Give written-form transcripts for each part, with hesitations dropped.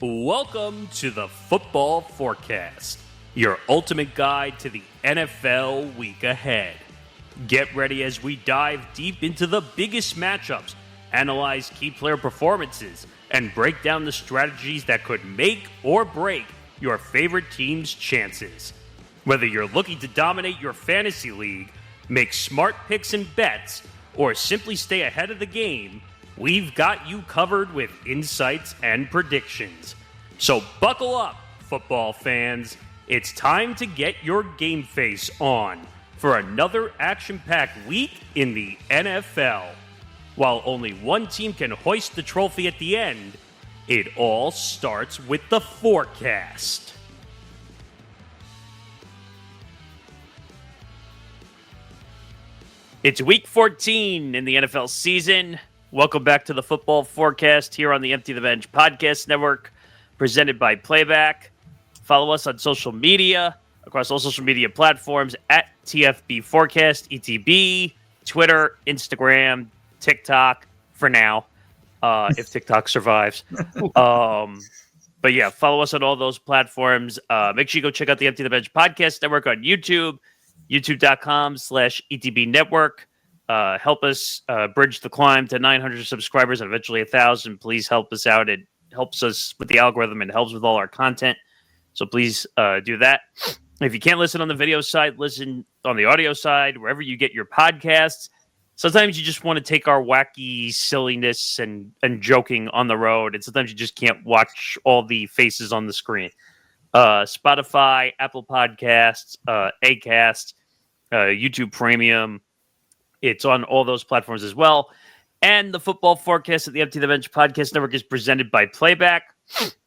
Welcome to the Football Forecast, your ultimate guide to the NFL week ahead. Get ready as we dive deep into the biggest matchups, analyze key player performances, and break down the strategies that could make or break your favorite team's chances. Whether you're looking to dominate your fantasy league, make smart picks and bets, or simply stay ahead of the game, we've got you covered with insights and predictions. So buckle up, football fans. It's time to get your game face on for another action-packed week in the NFL. While only one team can hoist the trophy at the end, it all starts with the forecast. It's week 14 in the NFL season. Welcome back to the Football Forecast here on the Empty the Bench Podcast Network, presented by Playback. Follow us on social media, across all social media platforms, at TFB Forecast, ETB, Twitter, Instagram, TikTok, for now, if TikTok survives. But yeah, follow us on all those platforms. Make sure you go check out the Empty the Bench Podcast Network on YouTube, youtube.com/ETB Network. Help us bridge the climb to 900 subscribers and eventually 1,000. Please help us out. It helps us with the algorithm and helps with all our content. So please do that. If you can't listen on the video side, listen on the audio side, wherever you get your podcasts. Sometimes you just want to take our wacky silliness and joking on the road, and sometimes you just can't watch all the faces on the screen. Spotify, Apple Podcasts, Acast, YouTube Premium. It's on all those platforms as well. And the Football Forecast at the Empty the Bench Podcast Network is presented by Playback.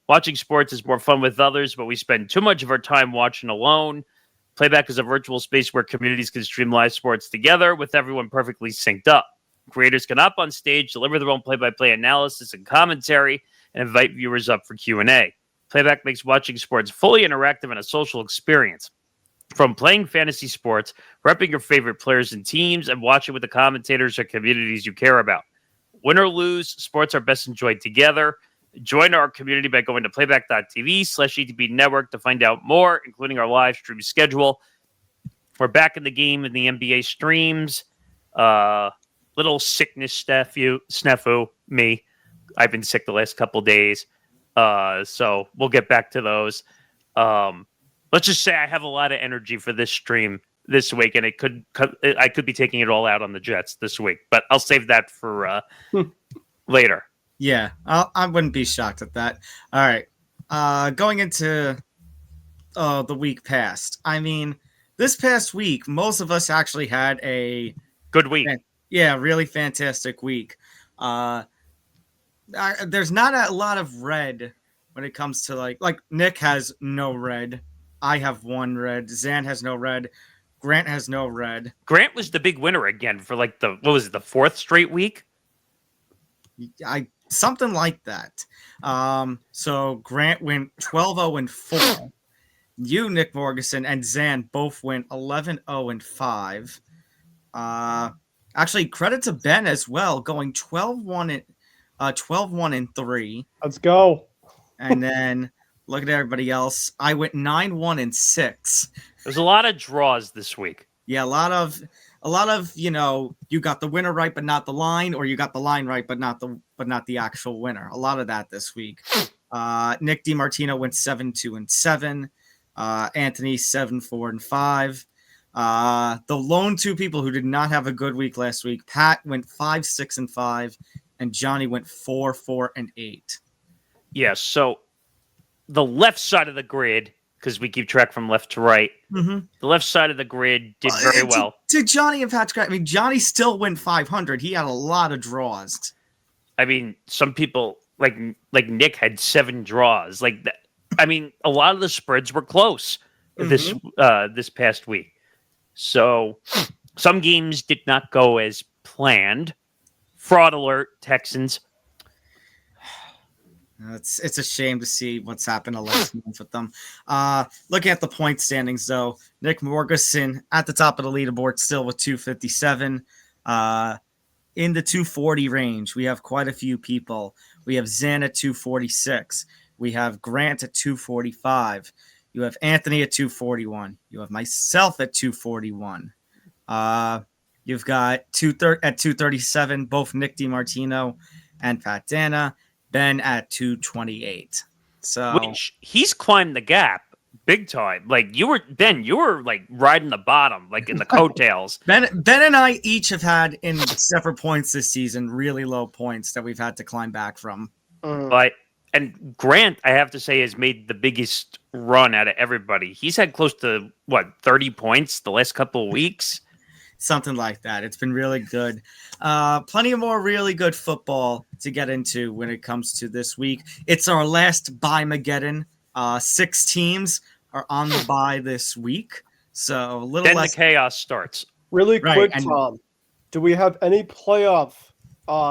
Watching sports is more fun with others, but we spend too much of our time watching alone. Playback is a virtual space where communities can stream live sports together with everyone perfectly synced up. Creators can hop on stage, deliver their own play-by-play analysis and commentary, and invite viewers up for Q&A. Playback makes watching sports fully interactive and a social experience. From playing fantasy sports, repping your favorite players and teams, and watching with the commentators or communities you care about. Win or lose, sports are best enjoyed together. Join our community by going to playback.tv/ETB Network to find out more, including our live stream schedule. We're back in the game in the NBA streams. Little sickness snafu, me. I've been sick the last couple days. So we'll get back to those. Let's just say I have a lot of energy for this stream this week, and I could be taking it all out on the Jets this week, but I'll save that for later. Yeah, I wouldn't be shocked at that. All right, going into the week past. I mean, this past week, most of us actually had a good week. Yeah, really fantastic week. There's not a lot of red when it comes to like Nick has no red. I have one red. Zan has no red. Grant has no red. Grant was the big winner again for the fourth straight week? Something like that. So Grant went 12-0-4. You, Nick Morgeson, and Zan both went 11-0-5. Actually, credit to Ben as well, going 12-1-3. Let's go. And then look at everybody else. I went 9-1-6. There's a lot of draws this week. Yeah, a lot of you got the winner right but not the line, or you got the line right but not the actual winner. A lot of that this week. Nick DiMartino went 7-2-7. Anthony 7-4-5. The lone two people who did not have a good week last week, Pat went 5-6-5, and Johnny went 4-4-8. Yeah, so the left side of the grid, because we keep track from left to right, the left side of the grid did very well. Did Johnny and Pat scratch? I mean, Johnny still went 500. He had a lot of draws. I mean, some people like Nick had 7 draws. Like that. I mean, a lot of the spreads were close this past week. So some games did not go as planned. Fraud alert, Texans. It's a shame to see what's happened the last month with them. Looking at the point standings, though, Nick Morgeson at the top of the leaderboard still with 257. In the 240 range, we have quite a few people. We have Zan at 246. We have Grant at 245. You have Anthony at 241. You have myself at 241. You've got at 237, both Nick DiMartino and Pat Dana. Ben at 228. So Which he's climbed the gap big time. Like you were like riding the bottom, like in the coattails. Ben and I each have had in separate points this season really low points that we've had to climb back from. And Grant, I have to say, has made the biggest run out of everybody. He's had close to 30 points the last couple of weeks. Something like that. It's been really good. Plenty of more really good football to get into when it comes to this week. It's our last bye-mageddon. 6 teams are on the bye this week. So a little then less. The chaos starts. Really quick, Tom. Do we have any playoff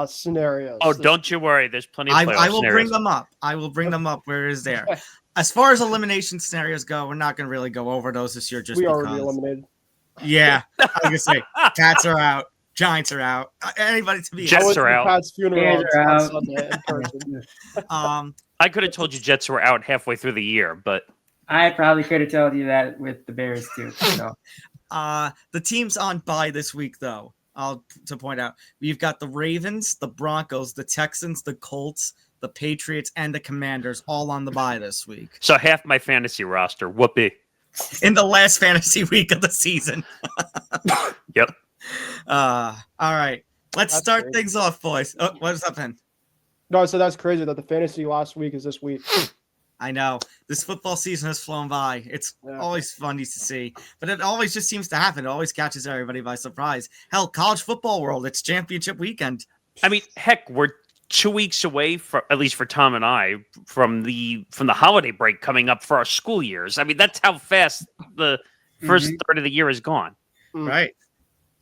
scenarios? Oh, don't you worry. There's plenty of playoff I will scenarios. bring them up. I will bring them up where it is there. As far as elimination scenarios go, we're not going to really go over those this year just we because. Already eliminated. Yeah, I was gonna say Pats are out, Giants are out. Anybody to be Jets are out. Pat's funeral are on out. Sunday in person. I could have told you Jets were out halfway through the year, but I probably could have told you that with the Bears too. So. The teams on bye this week, though, to point out, we've got the Ravens, the Broncos, the Texans, the Colts, the Patriots, and the Commanders all on the bye this week. So half my fantasy roster. Whoopee. In the last fantasy week of the season. Yep. All right. Let's That's start crazy. things off, boys. Oh, what's up, Ben? No, so that's crazy that the fantasy last week is this week. I know. This football season has flown by. It's always funny to see. But it always just seems to happen. It always catches everybody by surprise. Hell, college football world, it's championship weekend. I mean, heck, we're 2 weeks away, at least for Tom and I, from the holiday break coming up for our school years. I mean, that's how fast the first third of the year is gone. Right.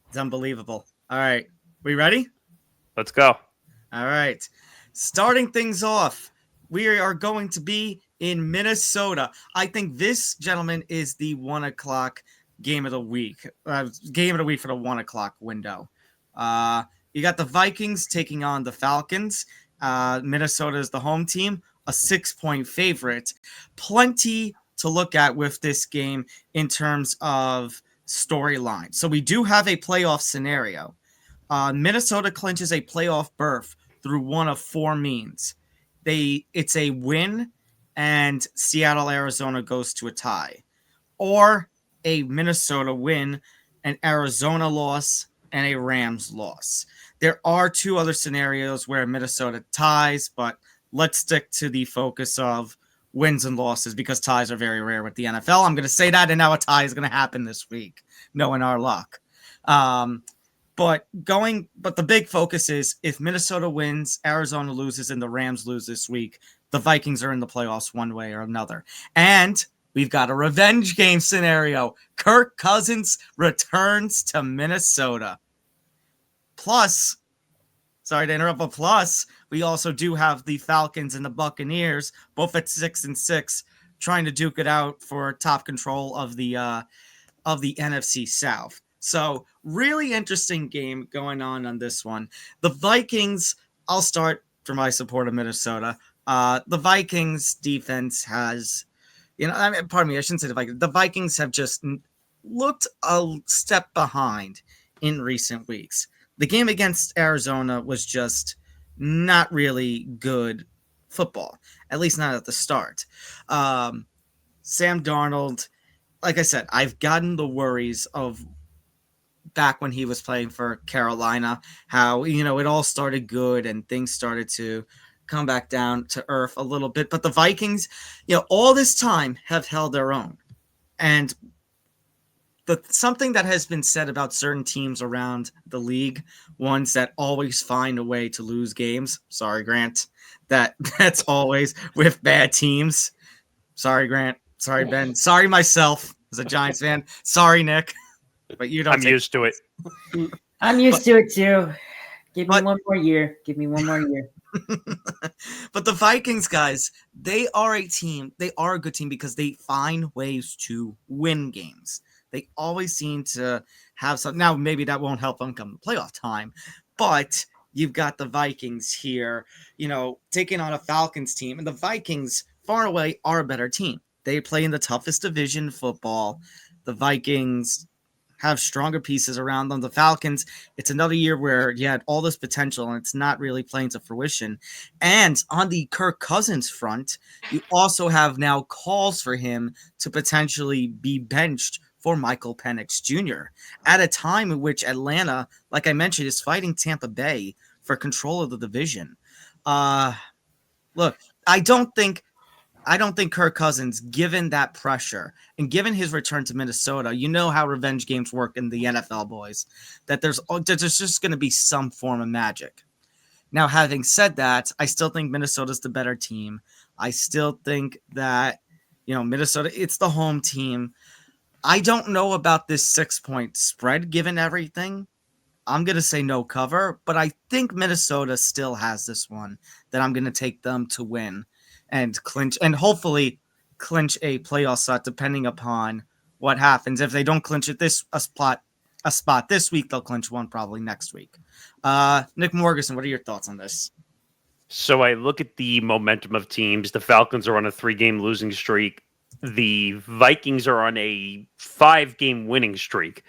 It's unbelievable. All right. We ready? Let's go. All right. Starting things off, we are going to be in Minnesota. I think this, gentlemen, is the 1 o'clock game of the week. Game of the week for the 1 o'clock window. You got the Vikings taking on the Falcons. Minnesota is the home team, a 6-point favorite. Plenty to look at with this game in terms of storyline. So we do have a playoff scenario. Minnesota clinches a playoff berth through one of 4 means. It's a win and Seattle, Arizona goes to a tie. Or a Minnesota win, an Arizona loss, and a Rams loss. There are 2 other scenarios where Minnesota ties, but let's stick to the focus of wins and losses because ties are very rare with the NFL. I'm going to say that, and now a tie is going to happen this week, knowing our luck. But the big focus is if Minnesota wins, Arizona loses, and the Rams lose this week, the Vikings are in the playoffs one way or another. And we've got a revenge game scenario. Kirk Cousins returns to Minnesota. Plus, sorry to interrupt, but plus, we also do have the Falcons and the Buccaneers, both at 6-6, trying to duke it out for top control of the NFC South. So, really interesting game going on this one. The Vikings, I'll start for my support of Minnesota. The Vikings defense has, pardon me, I shouldn't say the Vikings. The Vikings have just looked a step behind in recent weeks. The game against Arizona was just not really good football, at least not at the start. Sam Darnold, like I said, I've gotten the worries of back when he was playing for Carolina, how, it all started good and things started to come back down to earth a little bit. But the Vikings, all this time have held their own. And something that has been said about certain teams around the league, ones that always find a way to lose games. Sorry, Grant. That's always with bad teams. Sorry, Grant. Sorry, Ben. Sorry, myself as a Giants fan. Sorry, Nick. But you don't. I'm used to it. I'm used to it too. Give me one more year. Give me one more year. But the Vikings, guys, they are a team. They are a good team because they find ways to win games. They always seem to have some. Now, maybe that won't help them come playoff time, but you've got the Vikings here, taking on a Falcons team. And the Vikings, far away are a better team. They play in the toughest division in football. The Vikings have stronger pieces around them. The Falcons, it's another year where you had all this potential and it's not really playing to fruition. And on the Kirk Cousins front, you also have now calls for him to potentially be benched for Michael Penix Jr. at a time in which Atlanta, like I mentioned, is fighting Tampa Bay for control of the division. Look, I don't think Kirk Cousins, given that pressure and given his return to Minnesota, you know how revenge games work in the NFL, boys, that there's just going to be some form of magic. Now, having said that, I still think Minnesota's the better team. I still think that, Minnesota, it's the home team. I don't know about this 6-point spread given everything. I'm going to say no cover, but I think Minnesota still has this one that I'm going to take them to win and clinch and hopefully clinch a playoff spot depending upon what happens. If they don't clinch it a spot this week, they'll clinch one probably next week. Nick Morganson, what are your thoughts on this? So I look at the momentum of teams. The Falcons are on a 3-game losing streak. The Vikings are on a 5-game winning streak.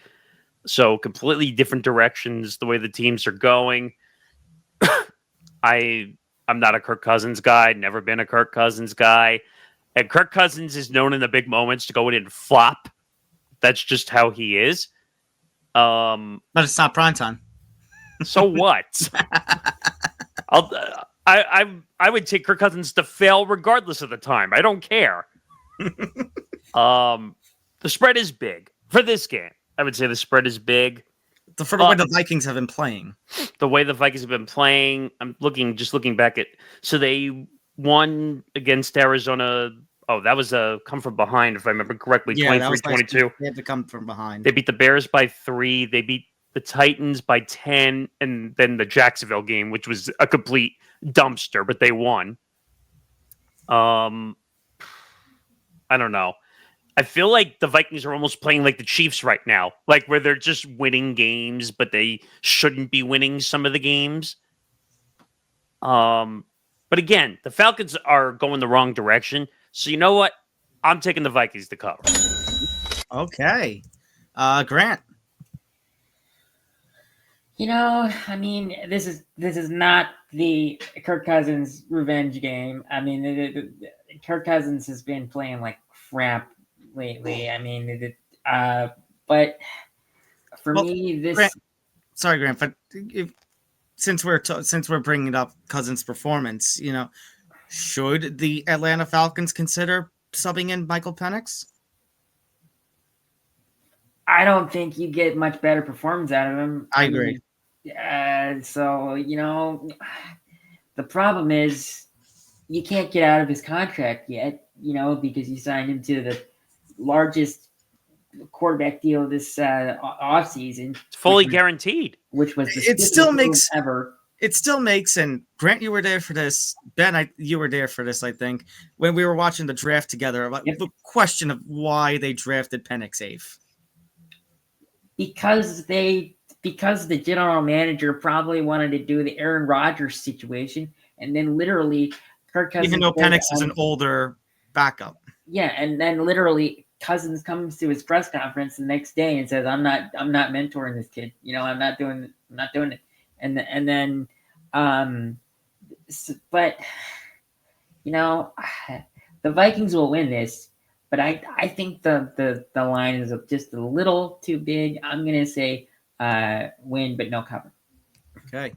So completely different directions, the way the teams are going. I'm not a Kirk Cousins guy, never been a Kirk Cousins guy. And Kirk Cousins is known in the big moments to go in and flop. That's just how he is. But it's not prime time. So what? I would take Kirk Cousins to fail regardless of the time. I don't care. The spread is big for this game. I would say the spread is big. For the way the Vikings have been playing. The way the Vikings have been playing, I'm looking back at. So they won against Arizona. Oh, that was a come from behind, if I remember correctly. Yeah, 23-22. They had to come from behind. They beat the Bears by 3. They beat the Titans by 10, and then the Jacksonville game, which was a complete dumpster, but they won. I don't know. I feel like the Vikings are almost playing like the Chiefs right now, like where they're just winning games, but they shouldn't be winning some of the games. But again, the Falcons are going the wrong direction. So you know what? I'm taking the Vikings to cover. Okay. Grant. I mean, this is not the Kirk Cousins revenge game. I mean, Kirk Cousins has been playing like crap lately. I mean, but for me, this. Grant, but since we're bringing up Cousins' performance, should the Atlanta Falcons consider subbing in Michael Penix? I don't think you get much better performance out of him. I agree. So the problem is you can't get out of his contract yet. Because you signed him to the largest quarterback deal this offseason. It's fully guaranteed. Which was it still makes ever. It still makes, and Grant, you were there for this. Ben, you were there for this, I think, when we were watching the draft together. About the question of why they drafted Penix 8th. Because the general manager probably wanted to do the Aaron Rodgers situation, and then literally Kirk Cousins. Even though Penix is an older backup. Yeah, and then literally Cousins comes to his press conference the next day and says, "I'm not mentoring this kid. I'm not doing it." And then, but the Vikings will win this. But I think the line is just a little too big. I'm gonna say win, but no cover. Okay.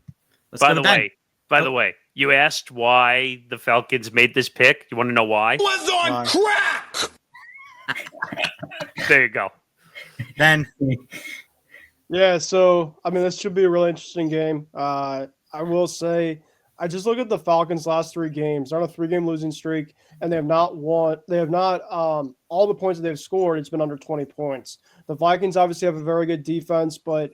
By the way, you asked why the Falcons made this pick. You want to know why? Was on crack. There you go. Then. Yeah, so I mean, this should be a really interesting game. I will say, I just look at the Falcons' last 3 games. They're on a 3-game losing streak, and they have not won. They have not all the points that they've scored. It's been under 20 points. The Vikings obviously have a very good defense, but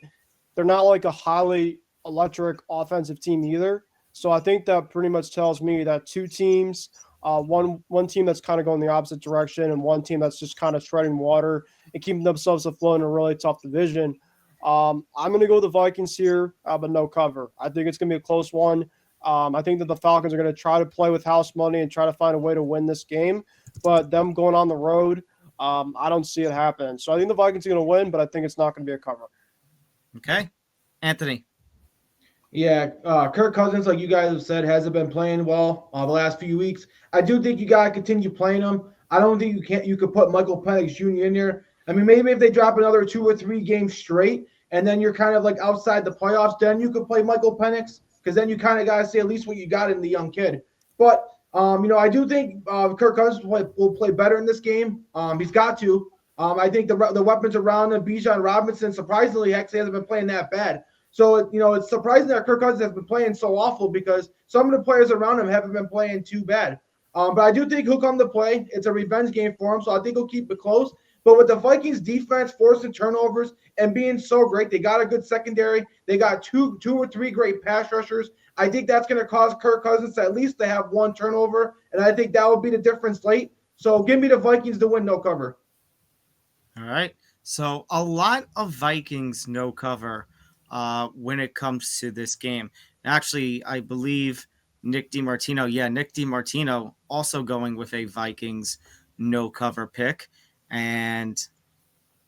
they're not like a highly electric offensive team either. So I think that pretty much tells me that 2 teams, one team that's kind of going the opposite direction, and one team that's just kind of treading water and keeping themselves afloat in a really tough division. I'm going to go with the Vikings here, but no cover. I think it's going to be a close one. I think that the Falcons are going to try to play with house money and try to find a way to win this game. But them going on the road, I don't see it happening. So I think the Vikings are going to win, but I think it's not going to be a cover. Okay. Anthony. Yeah, Kirk Cousins, like you guys have said, hasn't been playing well the last few weeks. I do think you gotta continue playing him. I don't think you could put Michael Penix Jr. in there. I mean, maybe if they drop another 2 or 3 games straight, and then you're kind of like outside the playoffs, then you could play Michael Penix, because then you kind of gotta see at least what you got in the young kid. But I do think Kirk Cousins will play better in this game. He's got to. I think the weapons around him, Bijan Robinson, surprisingly, actually hasn't been playing that bad. So, it's surprising that Kirk Cousins has been playing so awful because some of the players around him haven't been playing too bad. But I do think he'll come to play. It's a revenge game for him, so I think he'll keep it close. But with the Vikings defense forcing turnovers and being so great, they got a good secondary. They got two or three great pass rushers. I think that's going to cause Kirk Cousins to at least to have 1 turnover, and I think that will be the difference late. So give me the Vikings to win, no cover. All right. So a lot of Vikings no cover when it comes to this game. Actually, I believe Nick DiMartino also going with a Vikings no cover pick, and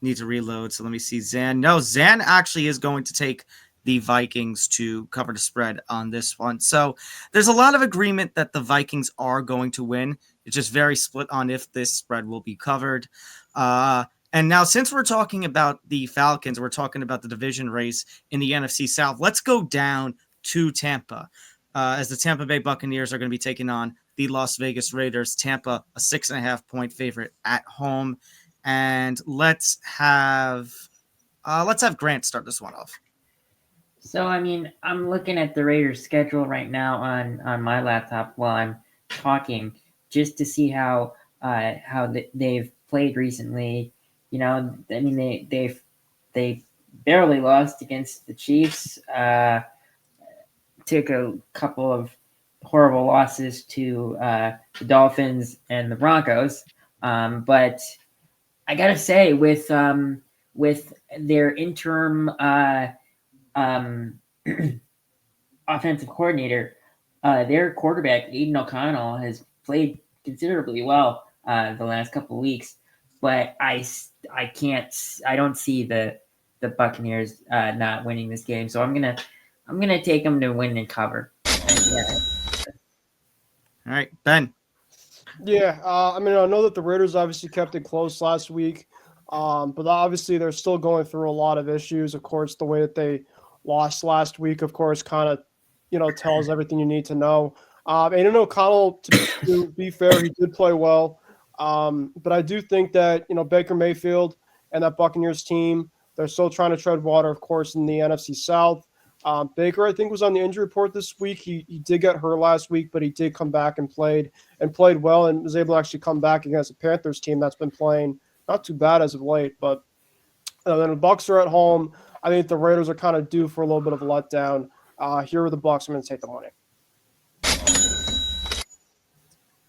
need to reload. So let me see. Zan actually is going to take the Vikings to cover the spread on this one. So there's a lot of agreement that the Vikings are going to win. It's just very split on if this spread will be covered. And now, since we're talking about the Falcons, we're talking about the division race in the NFC South. Let's go down to Tampa, as the Tampa Bay Buccaneers are going to be taking on the Las Vegas Raiders. Tampa, a 6.5-point favorite at home. And let's have Grant start this one off. So, I mean, I'm looking at the Raiders' schedule right now on my laptop while I'm talking, just to see how they've played recently. I mean, they barely lost against the Chiefs. Took a couple of horrible losses to the Dolphins and the Broncos. But I gotta say, with their interim offensive coordinator, their quarterback Aiden O'Connell has played considerably well the last couple of weeks. But I don't see the Buccaneers not winning this game. So I'm gonna take them to win and cover. Yeah. All right, Ben. Yeah, I know that the Raiders obviously kept it close last week, but obviously they're still going through a lot of issues. Of course, the way that they lost last week, of course, kind of, tells everything you need to know. Aiden O'Connell, to be fair, he did play well. But I do think that, Baker Mayfield and that Buccaneers team, they're still trying to tread water, of course, in the NFC South. Baker, I think, was on the injury report this week. He did get hurt last week, but he did come back and played well and was able to actually come back against the Panthers team that's been playing not too bad as of late. But then the Bucs are at home. I think the Raiders are kind of due for a little bit of a letdown. Here are the Bucs. I'm going to take the money.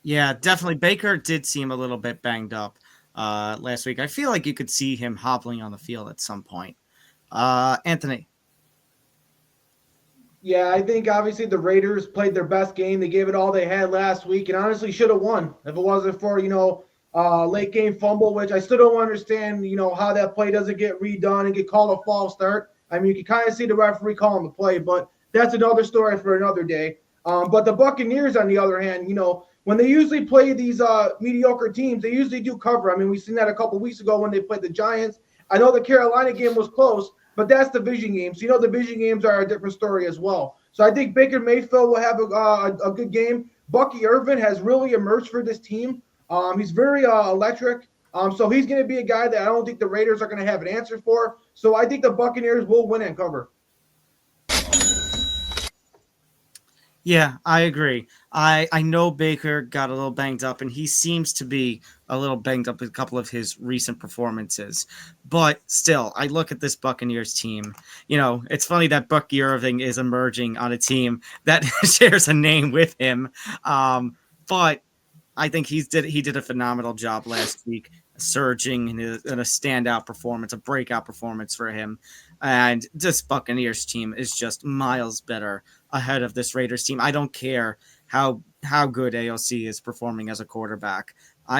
Yeah, definitely. Baker did seem a little bit banged up last week. I feel like you could see him hobbling on the field at some point. Anthony. Yeah, I think obviously the Raiders played their best game. They gave it all they had last week and honestly should have won if it wasn't for, late game fumble, which I still don't understand, how that play doesn't get redone and get called a false start. I mean, you can kind of see the referee calling the play, but that's another story for another day. But the Buccaneers, on the other hand, when they usually play these mediocre teams, they usually do cover. I mean, we've seen that a couple weeks ago when they played the Giants. I know the Carolina game was close, but that's division games. Division games are a different story as well. So I think Baker Mayfield will have a good game. Bucky Irvin has really emerged for this team. He's very electric. So he's going to be a guy that I don't think the Raiders are going to have an answer for. So I think the Buccaneers will win and cover. Yeah, I agree. I know Baker got a little banged up, and he seems to be a little banged up with a couple of his recent performances. But still, I look at this Buccaneers team. It's funny that Bucky Irving is emerging on a team that shares a name with him. But I think he did a phenomenal job last week, surging in a standout performance, a breakout performance for him. And this Buccaneers team is just miles better ahead of this Raiders team. I don't care how good AOC is performing as a quarterback.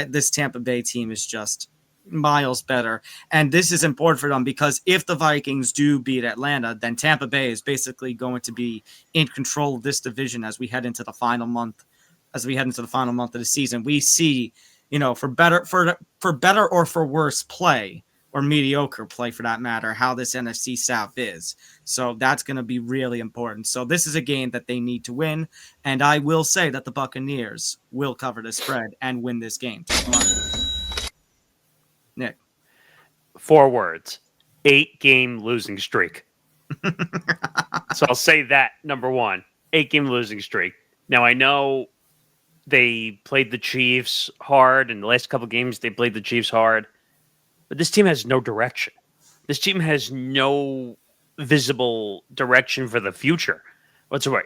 This Tampa Bay team is just miles better. And this is important for them because if the Vikings do beat Atlanta, then Tampa Bay is basically going to be in control of this division as we head into the final month of the season. We see, for better or for worse play, or mediocre play for that matter, how this NFC South is. So that's going to be really important. So this is a game that they need to win. And I will say that the Buccaneers will cover the spread and win this game. Nick. 4 words. 8-game losing streak. So I'll say that, number one. 8-game losing streak. Now, I know they played the Chiefs hard. In the last couple games, they played the Chiefs hard. But this team has no direction. This team has no visible direction for the future whatsoever.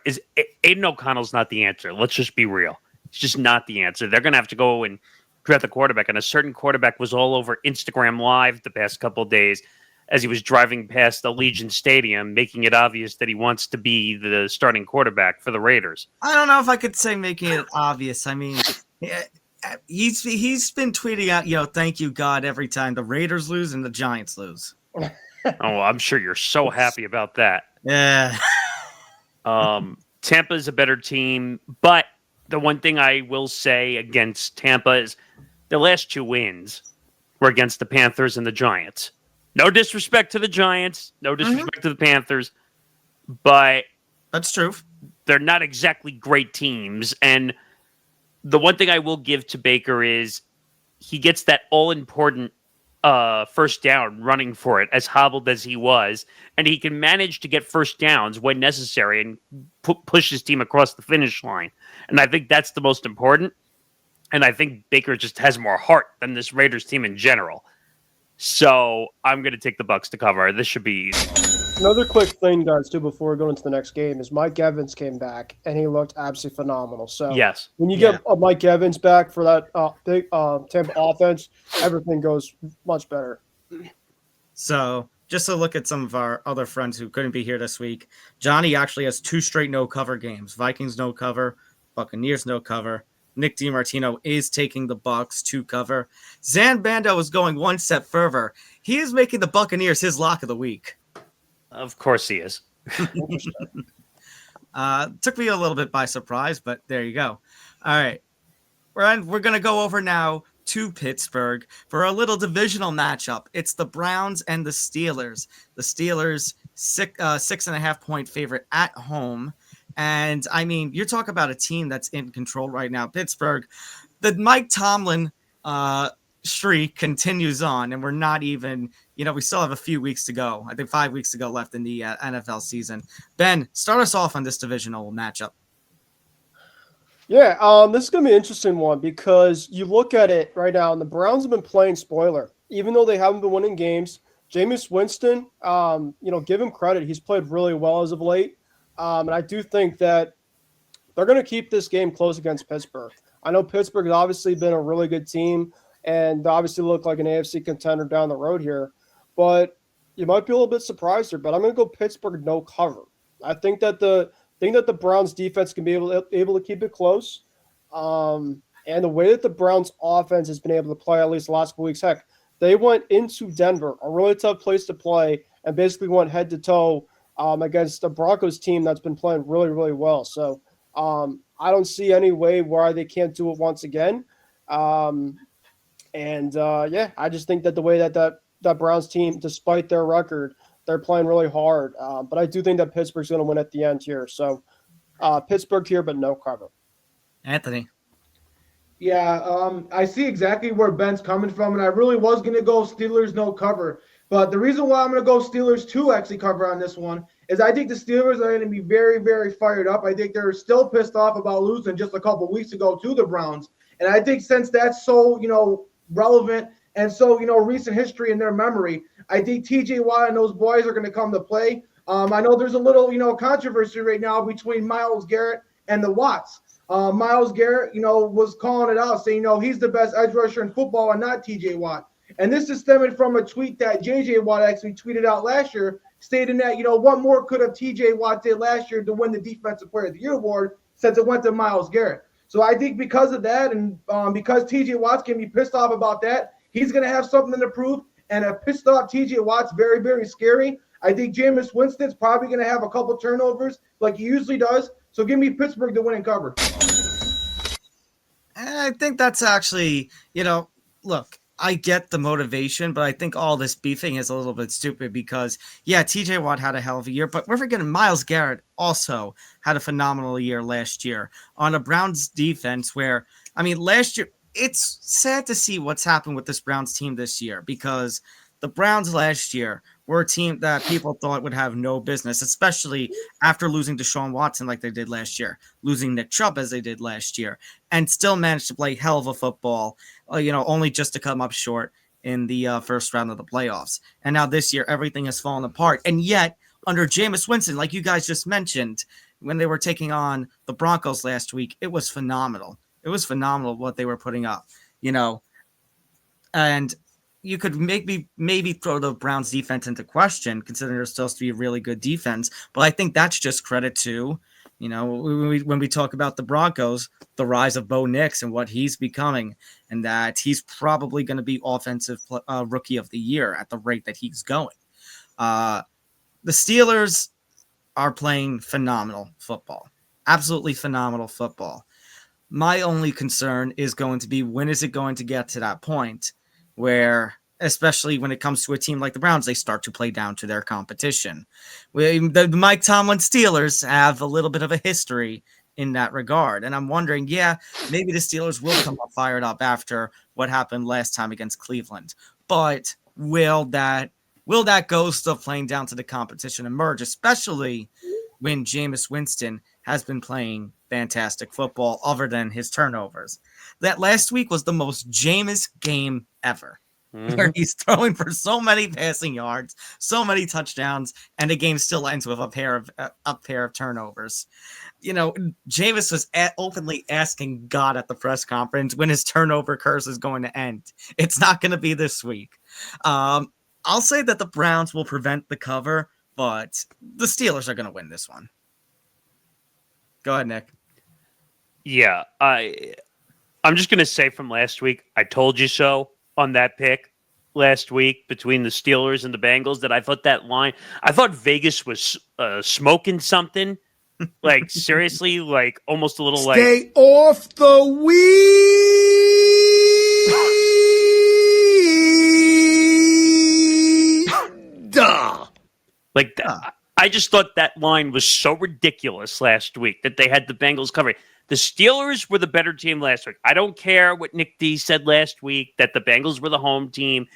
Aiden O'Connell's not the answer. Let's just be real. It's just not the answer. They're going to have to go and draft the quarterback. And a certain quarterback was all over Instagram Live the past couple of days as he was driving past Allegiant Stadium, making it obvious that he wants to be the starting quarterback for the Raiders. I don't know if I could say making it obvious. I mean, he's been tweeting out, thank you, God, every time the Raiders lose and the Giants lose. Oh, I'm sure you're so happy about that. Yeah. Tampa's a better team, but the one thing I will say against Tampa is the last 2 wins were against the Panthers and the Giants. No disrespect to the Giants, no disrespect to the Panthers, but that's true. They're not exactly great teams. And the one thing I will give to Baker is he gets that all-important first down running for it, as hobbled as he was, and he can manage to get first downs when necessary and push his team across the finish line. And I think that's the most important. And I think Baker just has more heart than this Raiders team in general. So I'm going to take the Bucs to cover. This should be easy. Another quick thing, guys, too, before we go into the next game, is Mike Evans came back, and he looked absolutely phenomenal. So yes, when you get Mike Evans back for that big Tampa offense, everything goes much better. So just to look at some of our other friends who couldn't be here this week, Johnny actually has 2 straight no-cover games. Vikings no cover, Buccaneers no cover. Nick DiMartino is taking the Bucs to cover. Zan Bando is going one step further. He is making the Buccaneers his lock of the week. Of course he is. Took me a little bit by surprise, but there you go. All right. We're going to go over now to Pittsburgh for a little divisional matchup. It's the Browns and the Steelers. The Steelers, 6.5 point favorite at home. And, I mean, you're talking about a team that's in control right now. Pittsburgh, the Mike Tomlin streak continues on, and we're not even, we still have a few weeks to go. I think 5 weeks to go left in the NFL season. Ben, start us off on this divisional matchup. Yeah, this is going to be an interesting one because you look at it right now, and the Browns have been playing spoiler. Even though they haven't been winning games, Jameis Winston, give him credit. He's played really well as of late. And I do think that they're going to keep this game close against Pittsburgh. I know Pittsburgh has obviously been a really good team and obviously look like an AFC contender down the road here. But you might be a little bit surprised here, but I'm going to go Pittsburgh no cover. I think that the Browns defense can be able to keep it close. And the way that the Browns offense has been able to play at least the last couple weeks, heck, they went into Denver, a really tough place to play, and basically went head to toe against the Broncos team that's been playing really, really well. So I don't see any way why they can't do it once again. I just think that the way that Browns team, despite their record, they're playing really hard. But I do think that Pittsburgh's going to win at the end here. So Pittsburgh here, but no cover. Anthony. Yeah, I see exactly where Ben's coming from, and I really was going to go Steelers no cover. But the reason why I'm going to go Steelers to actually cover on this one is I think the Steelers are going to be very, very fired up. I think they're still pissed off about losing just a couple weeks ago to the Browns. And I think since that's so, relevant and so, recent history in their memory, I think TJ Watt and those boys are going to come to play. I know there's a little, controversy right now between Myles Garrett and the Watts. Myles Garrett, was calling it out, saying, he's the best edge rusher in football and not TJ Watt. And this is stemming from a tweet that J.J. Watt actually tweeted out last year, stating that, what more could have TJ Watt did last year to win the Defensive Player of the Year award since it went to Myles Garrett. So I think because of that, and because TJ Watt's going to be pissed off about that, he's going to have something to prove. And a pissed off TJ Watt's very, very scary. I think Jameis Winston's probably going to have a couple turnovers like he usually does. So give me Pittsburgh to win and cover. I think that's actually, look, I get the motivation, but I think all this beefing is a little bit stupid because, yeah, TJ Watt had a hell of a year, but we're forgetting Myles Garrett also had a phenomenal year last year on a Browns defense where, last year, it's sad to see what's happened with this Browns team this year because the Browns last year were a team that people thought would have no business, especially after losing Deshaun Watson like they did last year, losing Nick Chubb as they did last year, and still managed to play hell of a football, only just to come up short in the first round of the playoffs. And now this year, everything has fallen apart. And yet, under Jameis Winston, like you guys just mentioned, when they were taking on the Broncos last week, it was phenomenal. It was phenomenal what they were putting up, and you could maybe throw the Browns defense into question, considering they're supposed to be a really good defense. But I think that's just credit to, when we talk about the Broncos, the rise of Bo Nix and what he's becoming, and that he's probably going to be offensive rookie of the year at the rate that he's going. The Steelers are playing phenomenal football, absolutely phenomenal football. My only concern is going to be, when is it going to get to that point where, especially when it comes to a team like the Browns, they start to play down to their competition. The Mike Tomlin Steelers have a little bit of a history in that regard. And I'm wondering, maybe the Steelers will come up fired up after what happened last time against Cleveland. But will that ghost of playing down to the competition emerge, especially when Jameis Winston has been playing fantastic football other than his turnovers? That last week was the most Jameis game ever, where he's throwing for so many passing yards, so many touchdowns, and the game still ends with a pair of turnovers. Jameis was openly asking God at the press conference when his turnover curse is going to end. It's not going to be this week. I'll say that the Browns will prevent the cover, but the Steelers are going to win this one. Go ahead, Nick. Yeah, I'm just going to say from last week, I told you so on that pick last week between the Steelers and the Bengals, that I thought Vegas was smoking something. Like, seriously, like almost a little Stay off the weed. Like, I just thought that line was so ridiculous last week that they had the Bengals covering. The Steelers were the better team last week. I don't care what Nick D said last week, that the Bengals were the home team.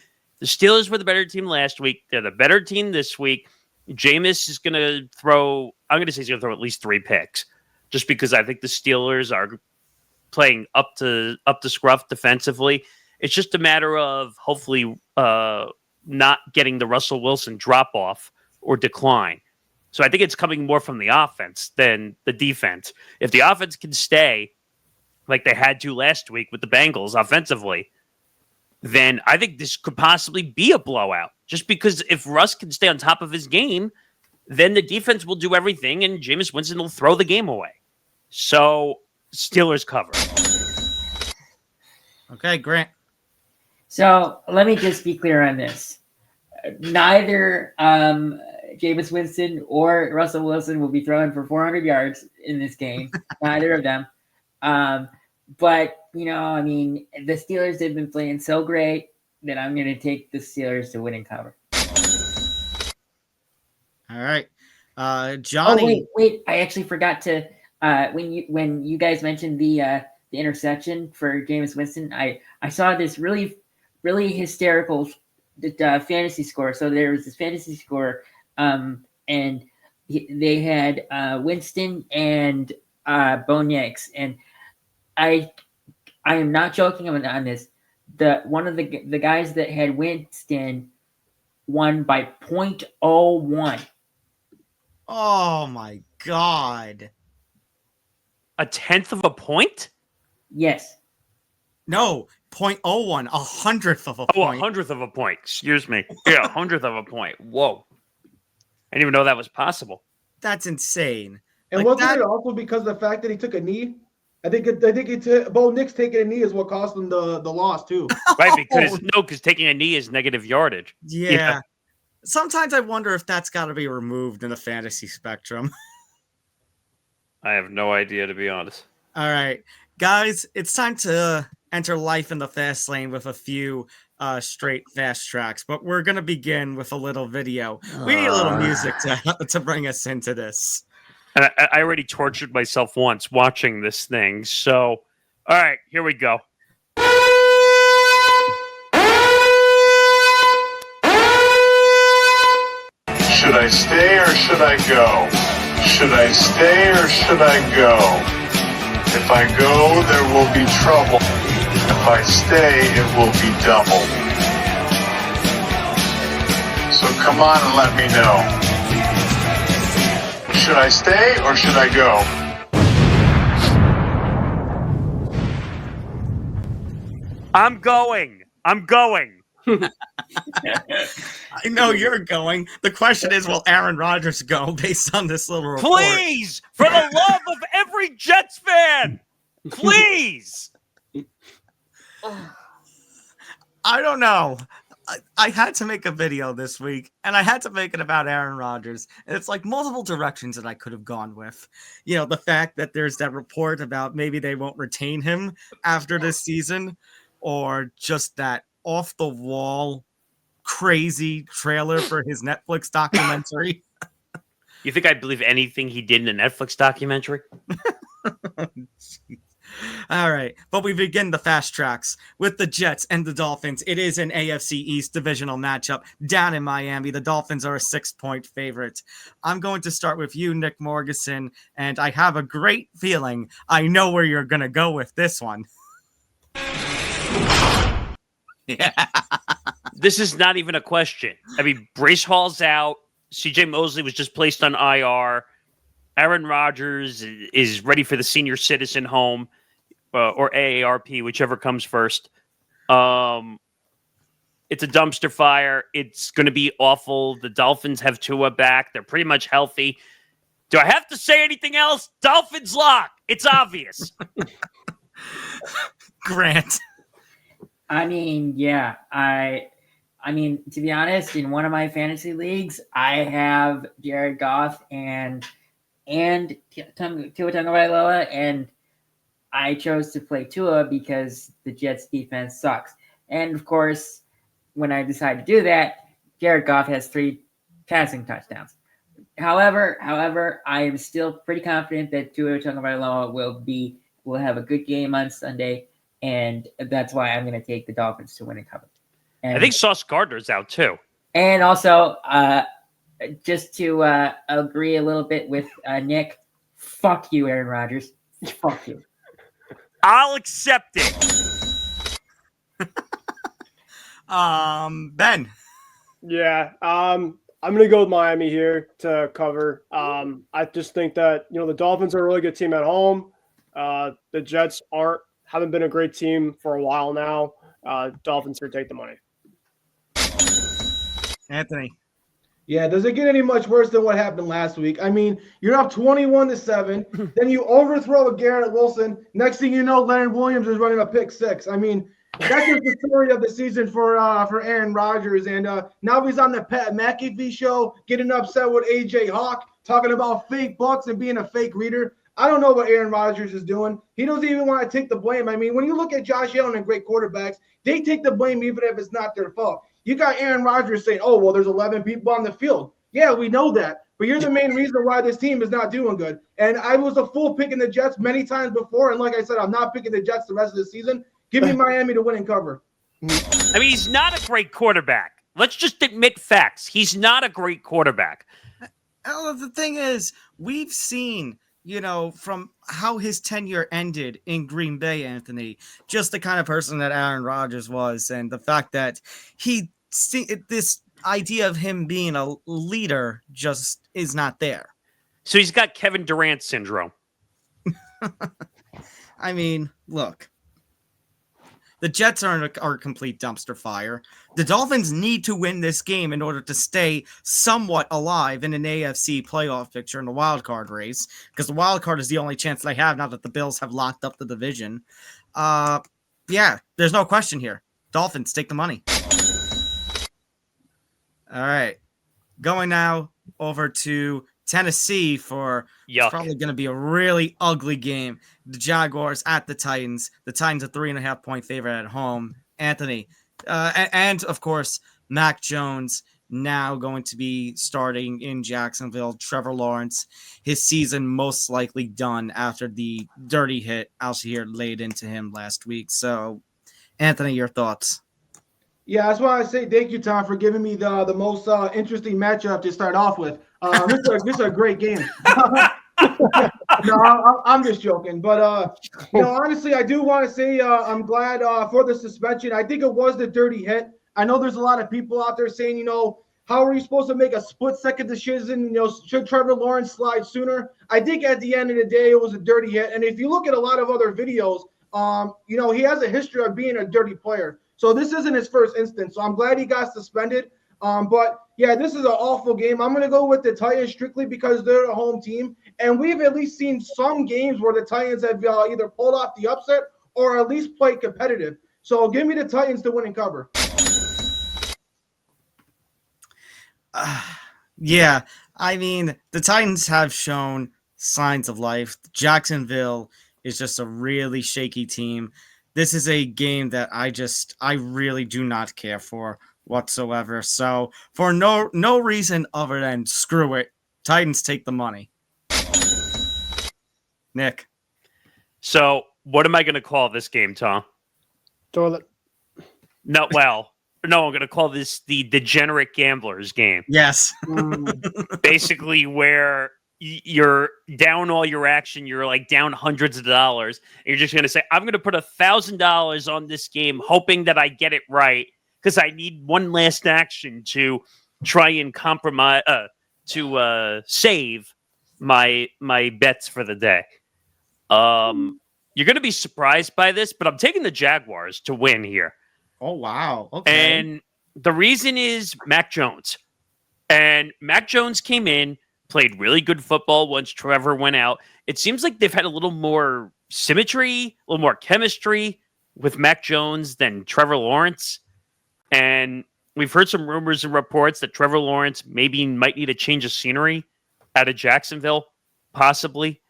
The Steelers were the better team last week. They're the better team this week. Jameis is going to throw, I'm going to say he's going to throw at least 3 picks, just because I think the Steelers are playing up to scruff defensively. It's just a matter of hopefully not getting the Russell Wilson drop-off or decline. So I think it's coming more from the offense than the defense. If the offense can stay like they had to last week with the Bengals offensively, then I think this could possibly be a blowout. Just because if Russ can stay on top of his game, then the defense will do everything and Jameis Winston will throw the game away. So Steelers cover. Okay, Grant. So let me just be clear on this. Neither Jameis Winston or Russell Wilson will be throwing for 400 yards in this game. Neither of them. But, the Steelers have been playing so great that I'm going to take the Steelers to win and cover. All right. Johnny. Oh, wait. I actually forgot to when you guys mentioned the interception for Jameis Winston, I saw this really, really hysterical fantasy score. So there was this fantasy score, and they had Winston and Bo Nix, and I am not joking on this. One of the guys that had Winston won by 0.01. Oh my God. A tenth of a point? Yes. No, 0.01, 100th of a point. Oh, 100th of a point. Excuse me. Yeah, 100th of a point. Whoa. I didn't even know that was possible. That's insane. And Like wasn't that- it also because of the fact that he took a knee? I think Bo Nick's taking a knee is what cost him the loss too. Right, because taking a knee is negative yardage. Yeah. Sometimes I wonder if that's got to be removed in the fantasy spectrum. I have no idea, to be honest. All right, guys, it's time to enter life in the fast lane with a few straight fast tracks, but we're going to begin with a little video. We need a little music to bring us into this. And I already tortured myself once watching this thing. So, all right, here we go. Should I stay or should I go? Should I stay or should I go? If I go, there will be trouble. If I stay, it will be double. So come on and let me know. Should I stay or should I go? I'm going. I know you're going. The question is, will Aaron Rodgers go based on this little report? Please, for the love of every Jets fan, please. I don't know. I had to make a video this week, and I had to make it about Aaron Rodgers. And it's like multiple directions that I could have gone with. You know, the fact that there's that report about maybe they won't retain him after this season, or just that off the wall crazy trailer for his Netflix documentary. You think I believe anything he did in a Netflix documentary? All right, but we begin the fast tracks with the Jets and the Dolphins. It is an AFC East divisional matchup down in Miami. The Dolphins are a 6-point favorite. I'm going to start with you, Nick Morgeson, and I have a great feeling I know where you're going to go with this one. Yeah. This is not even a question. I mean, Brace Hall's out. CJ Mosley was just placed on IR. Aaron Rodgers is ready for the senior citizen home or AARP, whichever comes first. It's a dumpster fire. It's going to be awful. The Dolphins have Tua back. They're pretty much healthy. Do I have to say anything else? Dolphins lock. It's obvious. Grant. I mean, yeah, I mean, to be honest, in one of my fantasy leagues, I have Jared Goff and Tua Tagovailoa, and I chose to play Tua because the Jets defense sucks. And of course, when I decided to do that, Jared Goff has 3 passing touchdowns. However, I am still pretty confident that Tua Tagovailoa will have a good game on Sunday, and that's why I'm going to take the Dolphins to win and cover. And I think Sauce Gardner's out too. And also, just to agree a little bit with Nick, fuck you, Aaron Rodgers. Fuck you. I'll accept it. Ben. Yeah, I'm going to go with Miami here to cover. I just think that, the Dolphins are a really good team at home. The Jets haven't been a great team for a while now. Dolphins here take the money. Anthony. Yeah, does it get any much worse than what happened last week? I mean, you're up 21-7, then you overthrow a Garrett Wilson. Next thing you know, Leonard Williams is running a pick 6. I mean, that's just the story of the season for Aaron Rodgers. And now he's on the Pat McAfee show, getting upset with AJ Hawk, talking about fake bucks and being a fake reader. I don't know what Aaron Rodgers is doing. He doesn't even want to take the blame. I mean, when you look at Josh Allen and great quarterbacks, they take the blame even if it's not their fault. You got Aaron Rodgers saying, oh, well, there's 11 people on the field. Yeah, we know that. But you're the main reason why this team is not doing good. And I was a fool picking the Jets many times before. And like I said, I'm not picking the Jets the rest of the season. Give me Miami to win and cover. I mean, he's not a great quarterback. Let's just admit facts. He's not a great quarterback. The thing is, we've seen, from how his tenure ended in Green Bay, Anthony, just the kind of person that Aaron Rodgers was, and the fact that this idea of him being a leader just is not there. So he's got Kevin Durant syndrome. I mean, look, The Jets are a complete dumpster fire. The Dolphins need to win this game in order to stay somewhat alive in an AFC playoff picture in the wild card race, because the wild card is the only chance they have now that the Bills have locked up the division. Yeah, there's no question here. Dolphins, take the money. All right. Going now over to Tennessee for it's probably going to be a really ugly game. The Jaguars at the Titans. The Titans a 3.5-point favorite at home. Anthony, and of course, Mac Jones now going to be starting in Jacksonville. Trevor Lawrence, his season most likely done after the dirty hit Al-Shahir laid into him last week. So, Anthony, your thoughts? Yeah, that's why I say thank you, Tom, for giving me the most interesting matchup to start off with. This is a great game. No, I'm just joking. But, honestly, I do want to say I'm glad for the suspension. I think it was the dirty hit. I know there's a lot of people out there saying, how are you supposed to make a split-second decision? Should Trevor Lawrence slide sooner? I think at the end of the day, it was a dirty hit. And if you look at a lot of other videos, he has a history of being a dirty player. So this isn't his first instance. So I'm glad he got suspended. But yeah, this is an awful game. I'm going to go with the Titans strictly because they're a home team. And we've at least seen some games where the Titans have either pulled off the upset or at least played competitive. So give me the Titans to win and cover. Yeah, I mean, the Titans have shown signs of life. Jacksonville is just a really shaky team. This is a game that I really do not care for whatsoever. So for no reason other than screw it, Titans take the money. Nick. So what am I going to call this game, Tom? Toilet. No, I'm going to call this the degenerate gamblers game. Yes. Basically where you're down all your action, you're like down hundreds of dollars, and you're just going to say, I'm going to put $1,000 on this game, hoping that I get it right, because I need one last action to try and compromise, save my bets for the day. You're going to be surprised by this, but I'm taking the Jaguars to win here. Oh, wow. Okay. And the reason is Mac Jones. And Mac Jones came in, played really good football once Trevor went out. It seems like they've had a little more symmetry, a little more chemistry with Mac Jones than Trevor Lawrence. And we've heard some rumors and reports that Trevor Lawrence might need a change of scenery out of Jacksonville, possibly.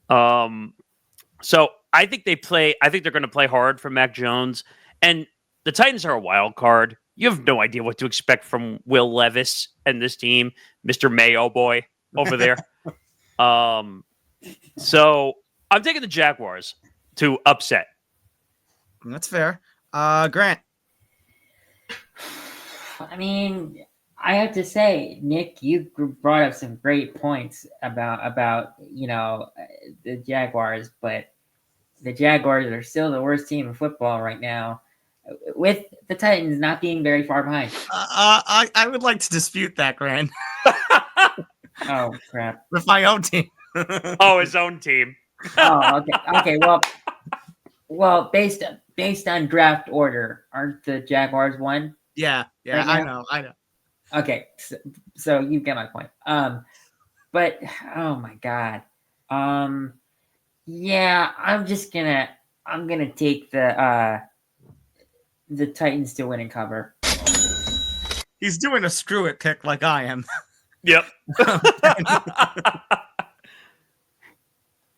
So I think they're going to play hard for Mac Jones. And the Titans are a wild card. You have no idea what to expect from Will Levis and this team, Mr. Mayo boy over there. So I'm taking the Jaguars to upset. That's fair. Grant. I mean, I have to say, Nick, you brought up some great points about the Jaguars, but the Jaguars are still the worst team in football right now, with the Titans not being very far behind. I would like to dispute that, Grant. Oh, crap. With my own team. Oh, his own team. Oh, okay. Well, based on draft order, aren't the Jaguars one? Yeah, right I know. Okay, so you get my point. But oh my god. Yeah, I'm gonna take the Titans to win and cover. He's doing a screw it pick like I am. Yep.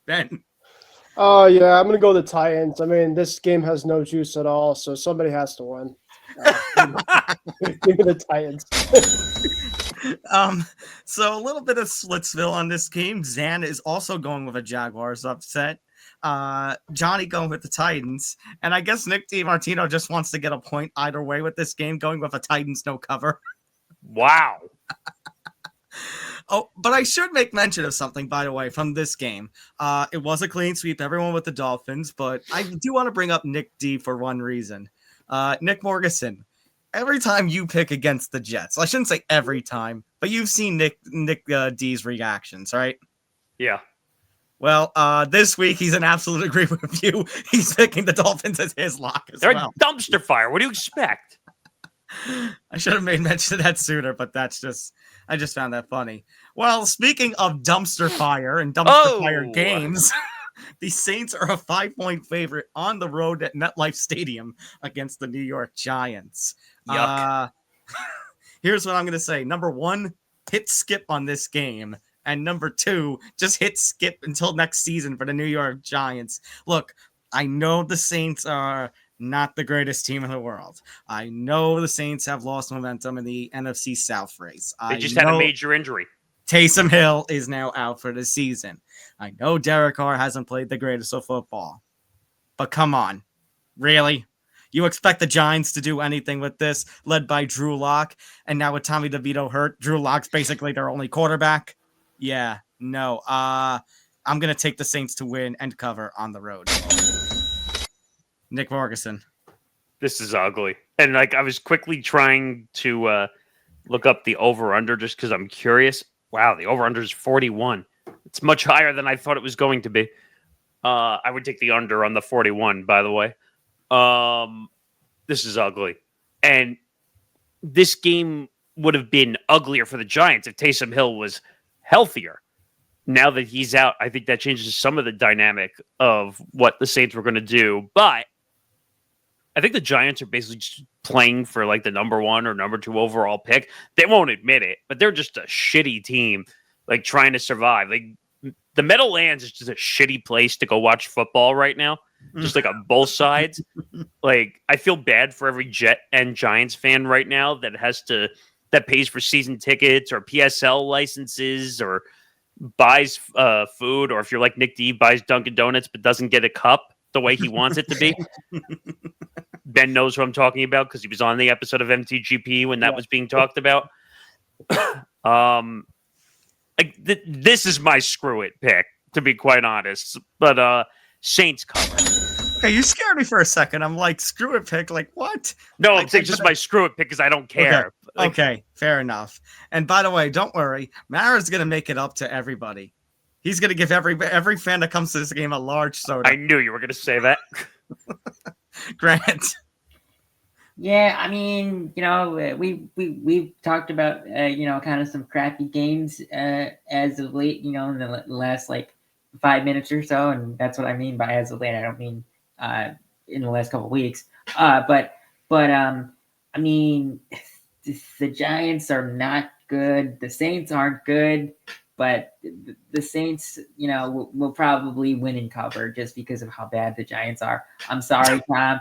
Ben. Oh, yeah, I'm going to go the Titans. I mean, this game has no juice at all, so somebody has to win. Give me the Titans. So a little bit of Splitsville on this game. Zan is also going with a Jaguars upset. Johnny going with the Titans. And I guess Nick DiMartino just wants to get a point either way with this game, going with a Titans no cover. Wow. Oh, but I should make mention of something, by the way, from this game. It was a clean sweep, everyone with the Dolphins, but I do want to bring up Nick D for one reason. Nick Morgeson, every time you pick against the Jets, I shouldn't say every time, but you've seen Nick D's reactions, right? Yeah. Well, this week he's in absolute agreement with you. He's picking the Dolphins as his lock as They're well. a dumpster fire. What do you expect? I should have made mention of that sooner, but I just found that funny. Well, speaking of dumpster fire and dumpster fire games, the Saints are a 5-point favorite on the road at MetLife Stadium against the New York Giants. Yuck. Here's what I'm going to say. Number 1, hit skip on this game. And number 2, just hit skip until next season for the New York Giants. Look, I know the Saints are not the greatest team in the world. I know the Saints have lost momentum in the NFC South race. They just had a major injury. Taysom Hill is now out for the season. I know Derek Carr hasn't played the greatest of football. But come on. Really? You expect the Giants to do anything with this, led by Drew Lock, and now with Tommy DeVito hurt, Drew Lock's basically their only quarterback? Yeah, no. I'm going to take the Saints to win and cover on the road. Nick Morganson. This is ugly. And I was quickly trying to look up the over-under just because I'm curious. Wow, the over-under is 41. It's much higher than I thought it was going to be. I would take the under on the 41, by the way. This is ugly. And this game would have been uglier for the Giants if Taysom Hill was healthier. Now that he's out, I think that changes some of the dynamic of what the Saints were going to do. But I think the Giants are basically just playing for the number 1 or number 2 overall pick. They won't admit it, but they're just a shitty team, trying to survive. The Meadowlands is just a shitty place to go watch football right now. Just on both sides. I feel bad for every Jet and Giants fan right now that pays for season tickets or PSL licenses or buys food, or if you're like Nick D, buys Dunkin' Donuts but doesn't get a cup the way he wants it to be. Ben knows what I'm talking about because he was on the episode of MTGP when that was being talked about. This is my screw it pick, to be quite honest. But Saints cover. Okay, you scared me for a second. I'm like, screw it pick. What? No, it's just my screw it pick because I don't care. Okay, fair enough. And by the way, don't worry. Mara's going to make it up to everybody. He's going to give every fan that comes to this game a large soda. I knew you were going to say that. Grant. Yeah, I mean, we've talked about kind of some crappy games as of late, in the last 5 minutes or so, and that's what I mean by as of late. I don't mean in the last couple of weeks. But I mean, the Giants are not good. The Saints aren't good, but the Saints, will probably win and cover just because of how bad the Giants are. I'm sorry, Tom,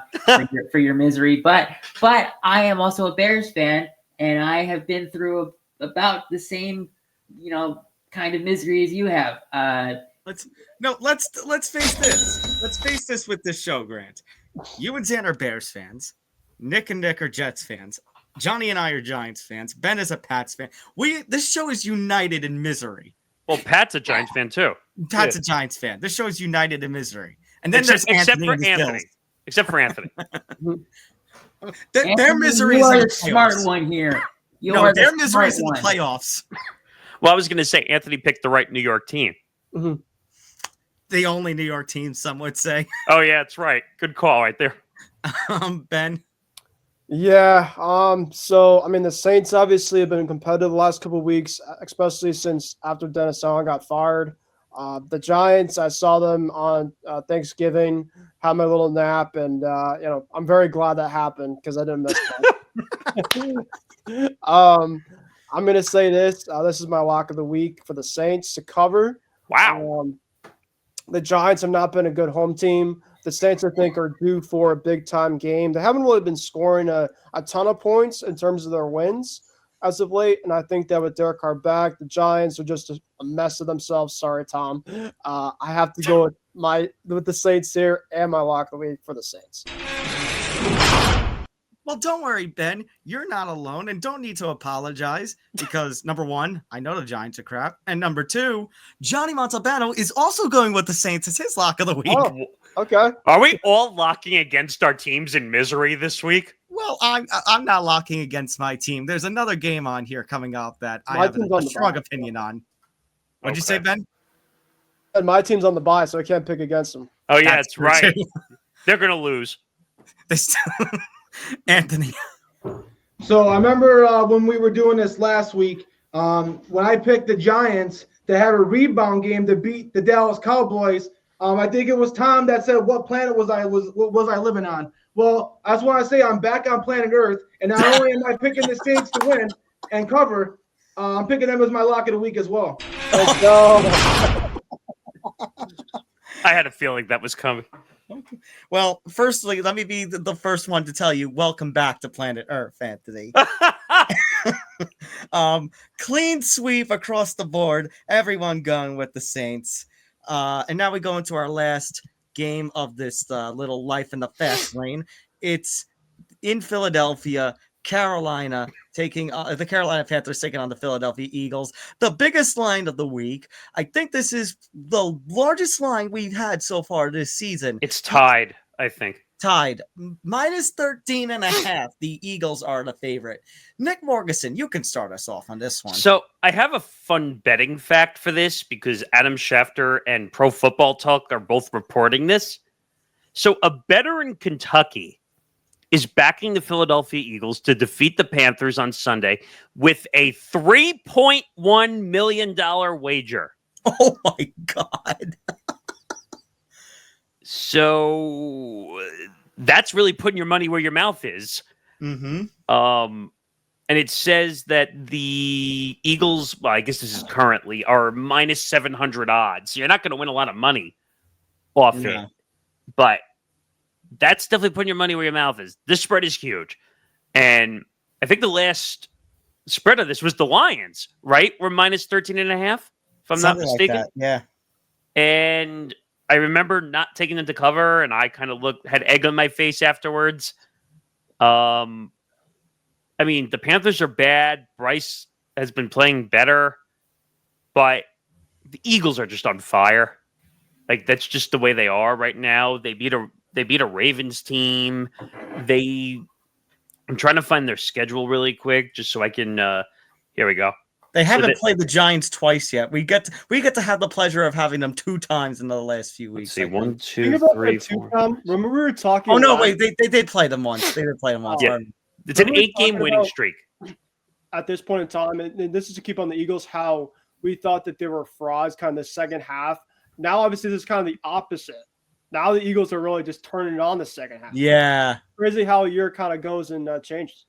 for your misery, but I am also a Bears fan, and I have been through about the same, kind of misery as you have. Let's face this. Let's face this with this show, Grant. You and Zan are Bears fans. Nick and Nick are Jets fans. Johnny and I are Giants fans. Ben is a Pats fan. This show is united in misery. Well, Pat's a Giants fan too. Pat's a Giants fan. This show is united in misery. And then except for Anthony. Their misery is a smart one here. Their misery is in the playoffs. Well, I was going to say Anthony picked the right New York team. Mm-hmm. The only New York team, some would say. Oh yeah, that's right. Good call right there. Ben. Yeah. So I mean, the Saints obviously have been competitive the last couple of weeks, especially since after Dennis Allen got fired. The Giants, I saw them on Thanksgiving, had my little nap, and I'm very glad that happened because I didn't miss that. I'm gonna say this. This is my lock of the week for the Saints to cover. Wow. The Giants have not been a good home team. The Saints, I think, are due for a big-time game. They haven't really been scoring a ton of points in terms of their wins as of late, and I think that with Derek Carr back, the Giants are just a mess of themselves. Sorry, Tom. I have to go with the Saints here and my lock of the week for the Saints. Well, don't worry, Ben. You're not alone and don't need to apologize because, number one, I know the Giants are crap. And number two, Johnny Montalbano is also going with the Saints as his lock of the week. Oh, okay. Are we all locking against our teams in misery this week? Well, I'm not locking against my team. There's another game on here coming up that I have a strong opinion on. What'd you say, Ben? And my team's on the bye, so I can't pick against them. Oh yeah, That's that's true, right. too. They're gonna lose. They still... Anthony. So I remember when we were doing this last week, when I picked the Giants to have a rebound game to beat the Dallas Cowboys. I think it was Tom that said, "What planet was I living on?" Well, I just want to say I'm back on planet Earth, and not only am I picking the Saints to win and cover, I'm picking them as my lock of the week as well. Let's go. I had a feeling that was coming. Well, firstly, let me be the first one to tell you, welcome back to Planet Earth, Anthony. Clean sweep across the board. Everyone going with the Saints. And now we go into our last game of this little life in the fast lane. It's in Philadelphia, Carolina taking the Carolina Panthers taking on the Philadelphia Eagles. The biggest line of the week. I think this is the largest line we've had so far this season. It's tied, I think. Tied. Minus 13.5. The Eagles are the favorite. Nick Morganson, you can start us off on this one. So I have a fun betting fact for this because Adam Schefter and Pro Football Talk are both reporting this. So a bettor in Kentucky is backing the Philadelphia Eagles to defeat the Panthers on Sunday with a $3.1 million wager. Oh my God. So that's really putting your money where your mouth is. Mm-hmm. And it says that the Eagles, well, I guess this is currently, are minus 700 odds. You're not going to win a lot of money off it. But that's definitely putting your money where your mouth is. This spread is huge. And I think the last spread of this was the Lions, right? We're minus 13.5, if I'm not mistaken. Like that. Yeah. And I remember not taking them to cover, and I kind of had egg on my face afterwards. I mean, the Panthers are bad. Bryce has been playing better, but the Eagles are just on fire. Like, that's just the way they are right now. They beat a Ravens team. I'm trying to find their schedule really quick just so I can here we go. They haven't played the Giants twice yet. We get to have the pleasure of having them 2 times in the last few weeks. Let's see, 1, 2, Think about 3, that too, 4. Tom. Remember we were talking. Oh no, last- wait, they did play them once. They did play them once. Yeah. It's an Remember 8-game talking winning about- streak. At this point in time, and this is to keep on the Eagles, how we thought that they were frauds kind of the second half. Now, obviously, this is kind of the opposite. Now the Eagles are really just turning it on the second half. Yeah. Crazy how a year kind of goes and changes.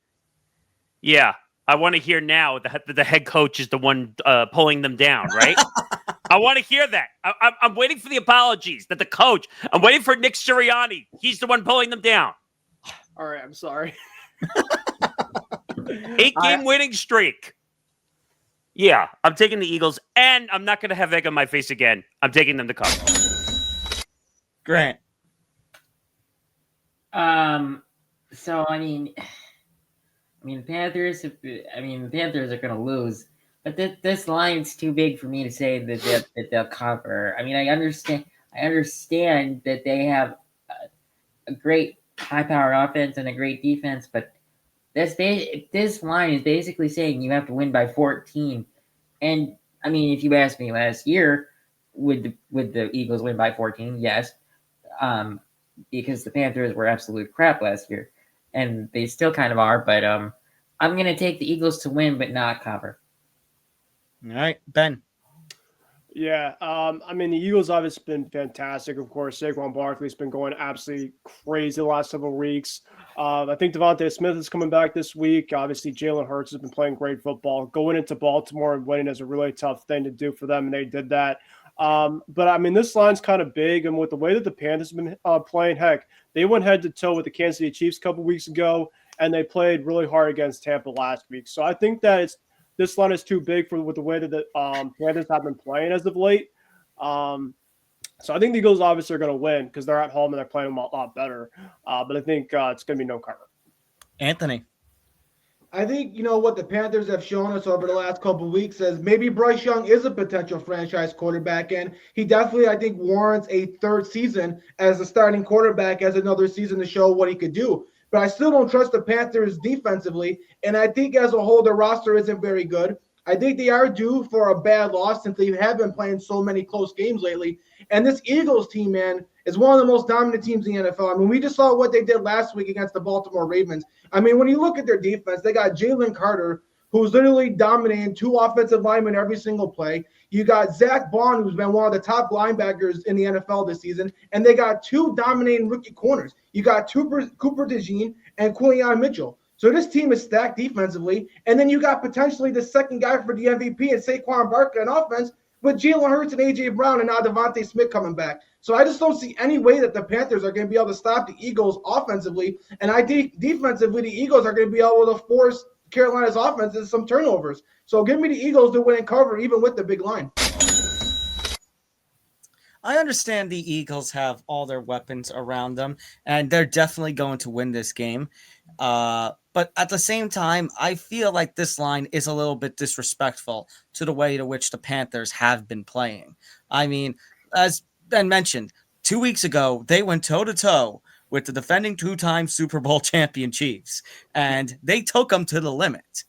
Yeah. I want to hear now that the head coach is the one pulling them down, right? I want to hear that. I'm waiting for the apologies that the coach. I'm waiting for Nick Sirianni. He's the one pulling them down. All right, I'm sorry. 8-game winning streak. Yeah, I'm taking the Eagles, and I'm not going to have egg on my face again. I'm taking them to cover. Grant. So I mean, the Panthers. The Panthers are going to lose, but this line's too big for me to say that they'll cover. I mean, I understand that they have a great high-powered offense and a great defense, but this line is basically saying you have to win by 14. And I mean, if you asked me last year, would the Eagles win by 14? Yes, because the Panthers were absolute crap last year, and they still kind of are. But I'm going to take the Eagles to win, but not cover. All right, Ben. Yeah, I mean, the Eagles obviously been fantastic. Of course, Saquon Barkley's been going absolutely crazy the last several weeks. I think Devontae Smith is coming back this week. Obviously, Jalen Hurts has been playing great football. Going into Baltimore and winning is a really tough thing to do for them, and they did that. But, I mean, this line's kind of big, and with the way that the Panthers have been playing, heck, they went head-to-toe with the Kansas City Chiefs a couple weeks ago, and they played really hard against Tampa last week. So I think that this line is too big with the way that the Panthers have been playing as of late. So I think the Eagles obviously are going to win because they're at home and they're playing a lot better. But I think it's going to be no cover. Anthony. I think, what the Panthers have shown us over the last couple of weeks is maybe Bryce Young is a potential franchise quarterback, and he definitely, I think, warrants a third season as a starting quarterback, as another season to show what he could do. But I still don't trust the Panthers defensively, and I think as a whole, the roster isn't very good. I think they are due for a bad loss since they have been playing so many close games lately. And this Eagles team, man, is one of the most dominant teams in the NFL. I mean, we just saw what they did last week against the Baltimore Ravens. I mean, when you look at their defense, they got Jalen Carter, who's literally dominating 2 offensive linemen every single play. You got Zach Bond, who's been one of the top linebackers in the NFL this season. And they got 2 dominating rookie corners. You got Cooper DeJean and Quillian Mitchell. So this team is stacked defensively. And then you got potentially the second guy for the MVP and Saquon Barkley on offense with Jalen Hurts and A.J. Brown and now Devontae Smith coming back. So I just don't see any way that the Panthers are going to be able to stop the Eagles offensively. And I think defensively, the Eagles are going to be able to force Carolina's offense into some turnovers. So give me the Eagles to win and cover even with the big line. I understand the Eagles have all their weapons around them, and they're definitely going to win this game. But at the same time, I feel like this line is a little bit disrespectful to the way to which the Panthers have been playing. I mean, as Ben mentioned, 2 weeks ago, they went toe-to-toe with the defending 2-time Super Bowl champion Chiefs, and they took them to the limit.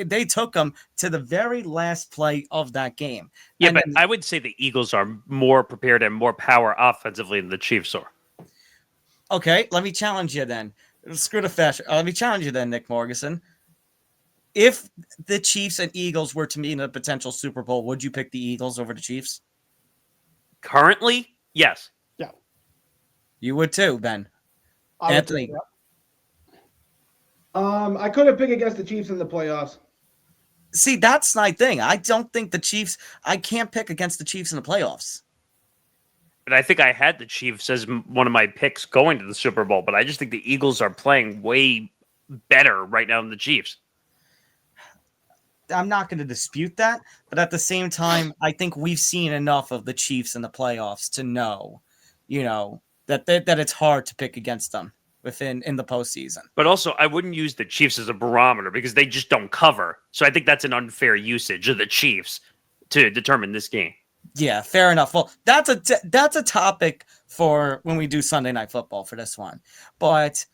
They took them to the very last play of that game. Yeah, and but then, I would say the Eagles are more prepared and more power offensively than the Chiefs are. okay, let me challenge you then. Screw the fashion. Let me challenge you then, Nick Morgeson. If the Chiefs and Eagles were to meet in a potential Super Bowl, would you pick the Eagles over the Chiefs? Currently, yes. Yeah. You would too, Ben. I would Anthony. say that. I couldn't pick against the Chiefs in the playoffs. See, that's my thing. I don't think the Chiefs, I can't pick against the Chiefs in the playoffs. But I think I had the Chiefs as one of my picks going to the Super Bowl, but I just think the Eagles are playing way better right now than the Chiefs. I'm not going to dispute that, but at the same time, I think we've seen enough of the Chiefs in the playoffs to know, that it's hard to pick against them in the postseason. But also, I wouldn't use the Chiefs as a barometer because they just don't cover. So I think that's an unfair usage of the Chiefs to determine this game. Yeah, fair enough. Well, that's a topic for when we do Sunday Night Football for this one. But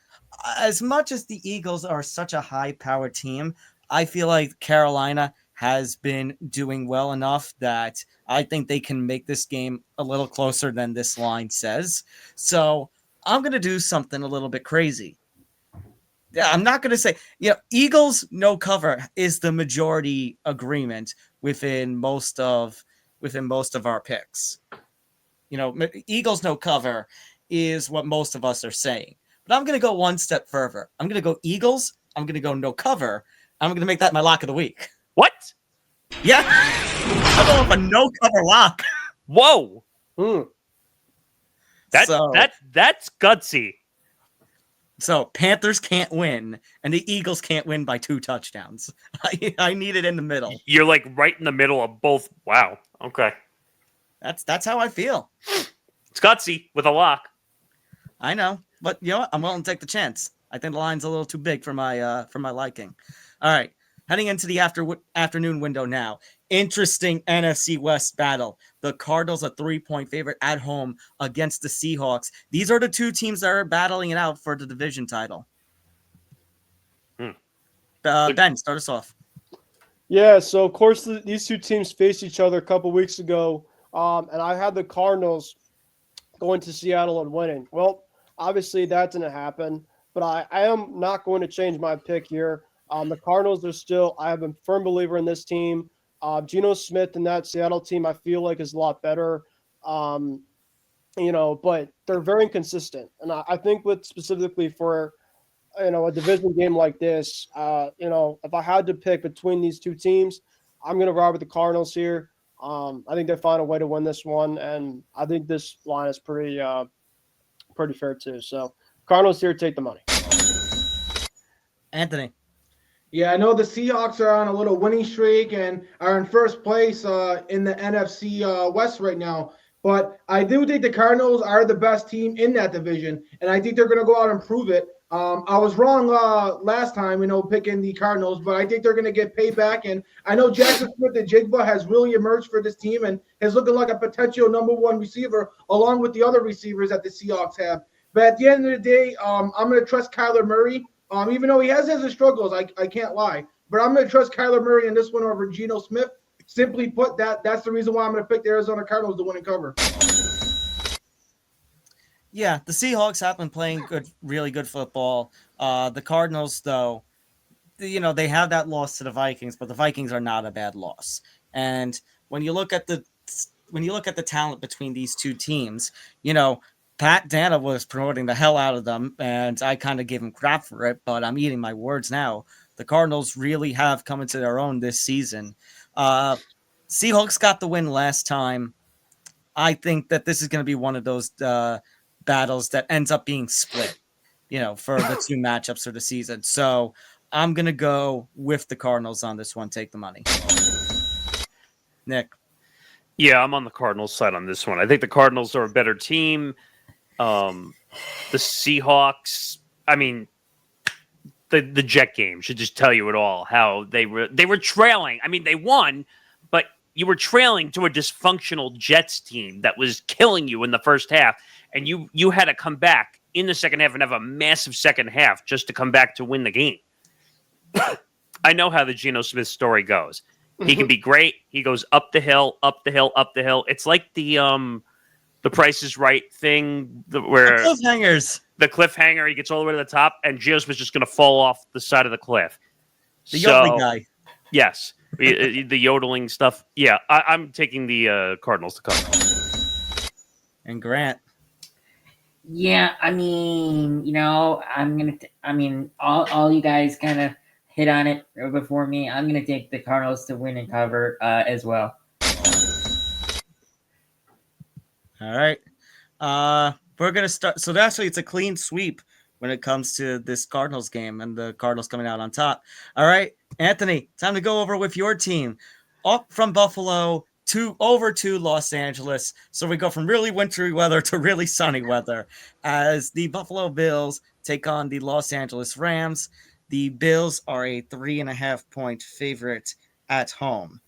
as much as the Eagles are such a high-powered team, I feel like Carolina has been doing well enough that I think they can make this game a little closer than this line says. So I'm going to do something a little bit crazy. Yeah, I'm not going to say, Eagles no cover is the majority agreement within most of our picks. Eagles no cover is what most of us are saying. But I'm going to go one step further. I'm going to go Eagles. I'm going to go no cover. I'm going to make that my lock of the week. What? Yeah. I'm going with a no cover lock. Whoa. That's gutsy. So Panthers can't win, and the Eagles can't win by 2 touchdowns. I need it in the middle. You're like right in the middle of both. Wow. Okay. That's how I feel. It's gutsy with a lock. I know, but you know what? I'm willing to take the chance. I think the line's a little too big for my liking. All right, heading into the afternoon window now. Interesting NFC West battle. The Cardinals a 3-point favorite at home against the Seahawks. These are the 2 teams that are battling it out for the division title. Ben, start us off. Yeah, so of course these 2 teams faced each other a couple weeks ago, and I had the Cardinals going to Seattle and winning. Well, obviously that didn't happen, but I am not going to change my pick here. The Cardinals are still, I am a firm believer in this team. Geno Smith and that Seattle team, I feel like is a lot better, but they're very inconsistent. And I think specifically for, a division game like this, if I had to pick between these 2 teams, I'm going to ride with the Cardinals here. I think they find a way to win this one, and I think this line is pretty fair too. So Cardinals here, take the money. Anthony. Yeah, I know the Seahawks are on a little winning streak and are in first place in the NFC West right now. But I do think the Cardinals are the best team in that division, and I think they're going to go out and prove it. I was wrong last time, picking the Cardinals, but I think they're going to get payback. And I know Jackson Smith-Njigba has really emerged for this team and is looking like a potential number 1 receiver along with the other receivers that the Seahawks have. But at the end of the day, I'm going to trust Kyler Murray. Even though he has his struggles, I can't lie. but I'm going to trust Kyler Murray in this one over Geno Smith. Simply put, that's the reason why I'm going to pick the Arizona Cardinals to win and cover. Yeah, the Seahawks have been playing really good football. The Cardinals, though, they have that loss to the Vikings, but the Vikings are not a bad loss. And when you look at the talent between these two teams, Pat Dana was promoting the hell out of them, and I kind of gave him crap for it, but I'm eating my words now. The Cardinals really have come into their own this season. Seahawks got the win last time. I think that this is going to be one of those battles that ends up being split, for the two matchups of the season. So I'm going to go with the Cardinals on this one. Take the money. Nick. Yeah, I'm on the Cardinals side on this one. I think the Cardinals are a better team. The Seahawks, the Jet game should just tell you it all, how they were trailing. They won, but you were trailing to a dysfunctional Jets team that was killing you in the first half, and you had to come back in the second half and have a massive second half just to come back to win the game. I know how the Geno Smith story goes. He can be great. He goes up the hill, up the hill, up the hill. It's like the Price is Right thing where the cliffhangers. The cliffhanger, he gets all the way to the top, and Geno Smith's just going to fall off the side of the cliff. The yodeling guy. Yes, the yodeling stuff. Yeah, I'm taking the Cardinals to cover. And Grant. Yeah, all you guys kind of hit on it before me. I'm gonna take the Cardinals to win and cover as well. All right. We're going to start. So actually, it's a clean sweep when it comes to this Cardinals game and the Cardinals coming out on top. All right, Anthony, time to go over with your team. Up from Buffalo over to Los Angeles. So we go from really wintry weather to really sunny weather as the Buffalo Bills take on the Los Angeles Rams. The Bills are a 3.5-point favorite at home.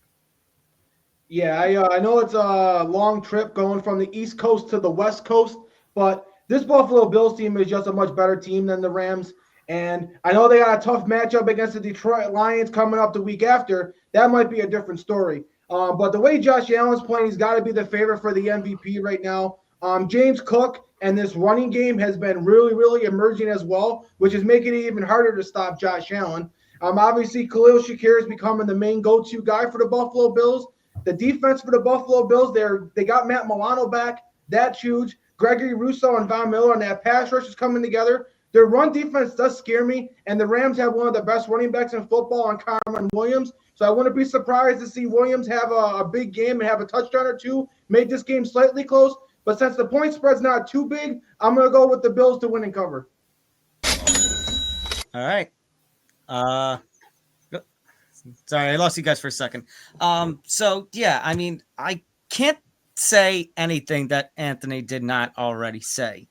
Yeah, I know it's a long trip going from the East Coast to the West Coast, but this Buffalo Bills team is just a much better team than the Rams. And I know they got a tough matchup against the Detroit Lions coming up the week after. That might be a different story. But the way Josh Allen's playing, he's got to be the favorite for the MVP right now. James Cook and this running game has been really, really emerging as well, which is making it even harder to stop Josh Allen. Obviously, Khalil Shakir is becoming the main go-to guy for the Buffalo Bills. The defense for the Buffalo Bills, they got Matt Milano back. That's huge. Gregory Rousseau and Von Miller and that pass rush is coming together. Their run defense does scare me, and the Rams have one of the best running backs in football on Kyren Williams. So I wouldn't be surprised to see Williams have a big game and have a touchdown or two, make this game slightly close. But since the point spread's not too big, I'm going to go with the Bills to win and cover. All right. Sorry, I lost you guys for a second. So, yeah, I can't say anything that Anthony did not already say.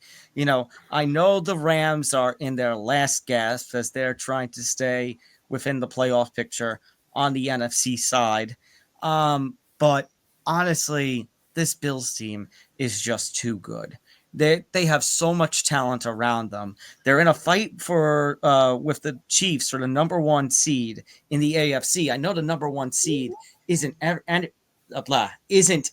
I know the Rams are in their last gasp as they're trying to stay within the playoff picture on the NFC side. But honestly, this Bills team is just too good. They have so much talent around them. They're in a fight for with the Chiefs for the number one seed in the AFC. I know the number one seed isn't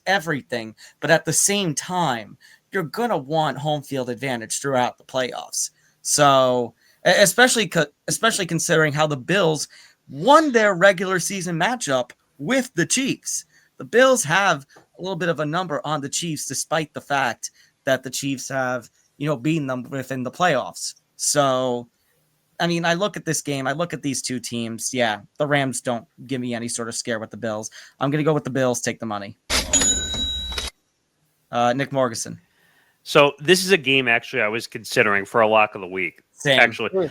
everything, but at the same time, you're gonna want home field advantage throughout the playoffs. So, especially considering how the Bills won their regular season matchup with the Chiefs. The Bills have a little bit of a number on the Chiefs, despite the fact that the Chiefs have, beaten them within the playoffs. So, I look at this game, I look at these two teams. Yeah, the Rams don't give me any sort of scare with the Bills. I'm going to go with the Bills, take the money. Nick Morganson. So this is a game, actually, I was considering for a lock of the week. Same. Actually,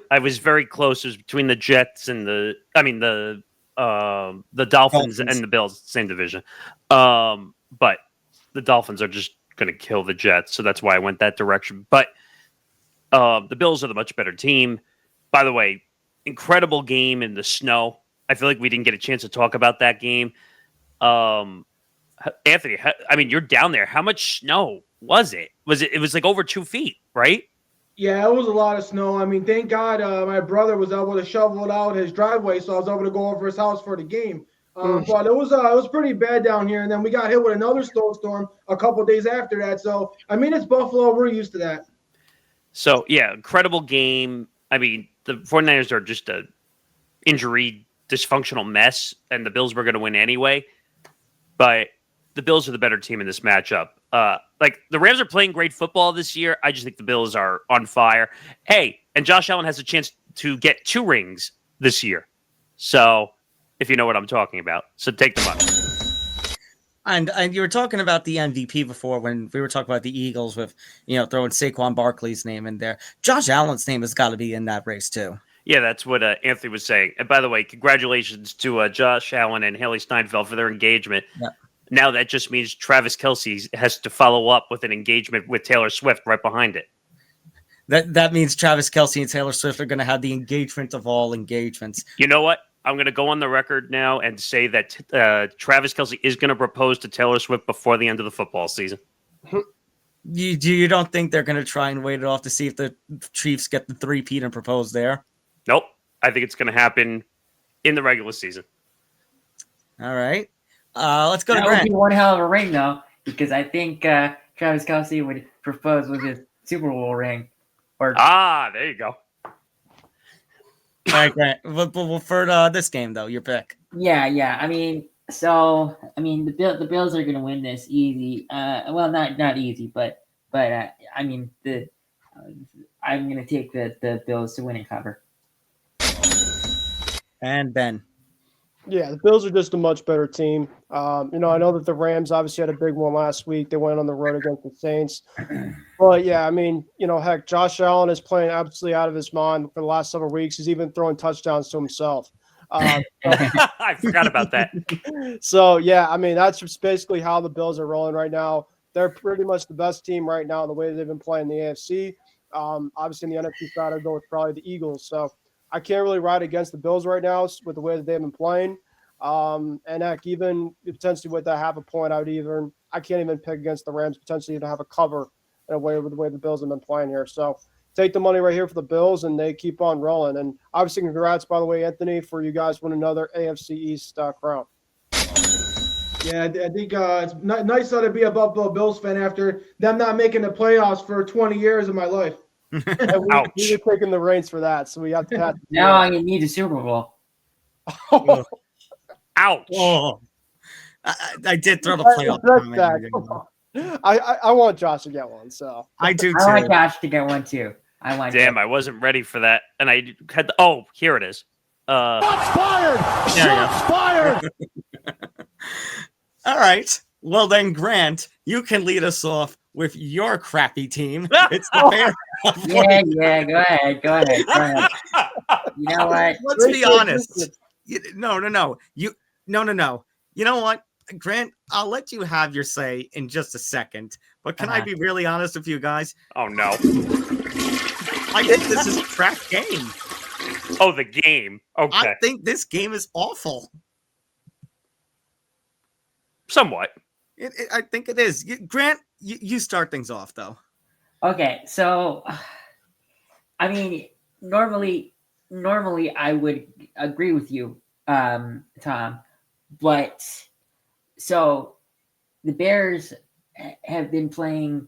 I was very close. It was between the Jets and the Dolphins and the Bills, same division. But the Dolphins are just going to kill the Jets, so that's why I went that direction. But the Bills are the much better team. By the way, incredible game in the snow. I feel like we didn't get a chance to talk about that game. Anthony, you're down there. How much snow was it? It was like over 2 feet, right? Yeah, it was a lot of snow. I mean, thank God my brother was able to shovel it out his driveway, so I was able to go over his house for the game. But it was pretty bad down here, and then we got hit with another snowstorm a couple days after that. So I mean, it's Buffalo. We're used to that. So, yeah, incredible game. I mean, the 49ers are just a injury dysfunctional mess, and the Bills were going to win anyway. But the Bills are the better team in this matchup. Like, the Rams are playing great football this year. I just think the Bills are on fire. Hey, and Josh Allen has a chance to get 2 rings this year. So, if you know what I'm talking about. So, take the money. And you were talking about the MVP before when we were talking about the Eagles with, throwing Saquon Barkley's name in there. Josh Allen's name has got to be in that race too. Yeah, that's what Anthony was saying. And by the way, congratulations to Josh Allen and Haley Steinfeld for their engagement. Yeah. Now that just means Travis Kelce has to follow up with an engagement with Taylor Swift right behind it. That means Travis Kelce and Taylor Swift are going to have the engagement of all engagements. You know what? I'm going to go on the record now and say that Travis Kelce is going to propose to Taylor Swift before the end of the football season. You don't think they're going to try and wait it off to see if the Chiefs get the 3-peat and propose there? Nope. I think it's going to happen in the regular season. All right. Let's go to That Grant. would be one hell of a ring, though, because I think Travis Kelce would propose with his Super Bowl ring. Or there you go. All right, Grant. Well, for this game, though, your pick. yeah. I mean, the Bills are going to win this easy. Well, not easy, but I mean, I'm going to take the Bills to win and cover. And Ben. Yeah, the Bills are just a much better team. I know that the Rams obviously had a big one last week. They went on the road against the Saints. But, yeah, I mean, heck, Josh Allen is playing absolutely out of his mind for the last several weeks. He's even throwing touchdowns to himself. I forgot about that. So, yeah, I mean, that's just basically how the Bills are rolling right now. They're pretty much the best team right now in the way they've been playing the AFC. Obviously, in the NFC side, I'd go with probably the Eagles. So, I can't really ride against the Bills right now with the way that they've been playing. And heck, even potentially with that half a point, I can't even pick against the Rams, potentially even have a cover in a way with the way the Bills have been playing here. So take the money right here for the Bills, and they keep on rolling. And obviously, congrats, by the way, Anthony, for you guys winning another AFC East crown. Yeah, I think it's nice to be a Buffalo Bills fan after them not making the playoffs for 20 years of my life. Ouch. We were taking the reins for that, so we have to have Now you need a Super Bowl. Ouch. Oh, I did throw the playoff. I want Josh to get one, so I do I want too. Josh to get one too. Damn, I wasn't ready for that. And I had here it is. Shots fired! Shots fired! All right. Well, then, Grant, you can lead us off with your crappy team. It's the Bears. Yeah. Go ahead. You know what? Let's be honest. No. You know what, Grant? I'll let you have your say in just a second. But can I be really honest with you guys? Oh no. I think this is a crap game. Oh, the game. Okay. I think this game is awful. Somewhat. I think it is. Grant, you start things off, though. Okay, so I mean, normally I would agree with you, Tom, but so the Bears have been playing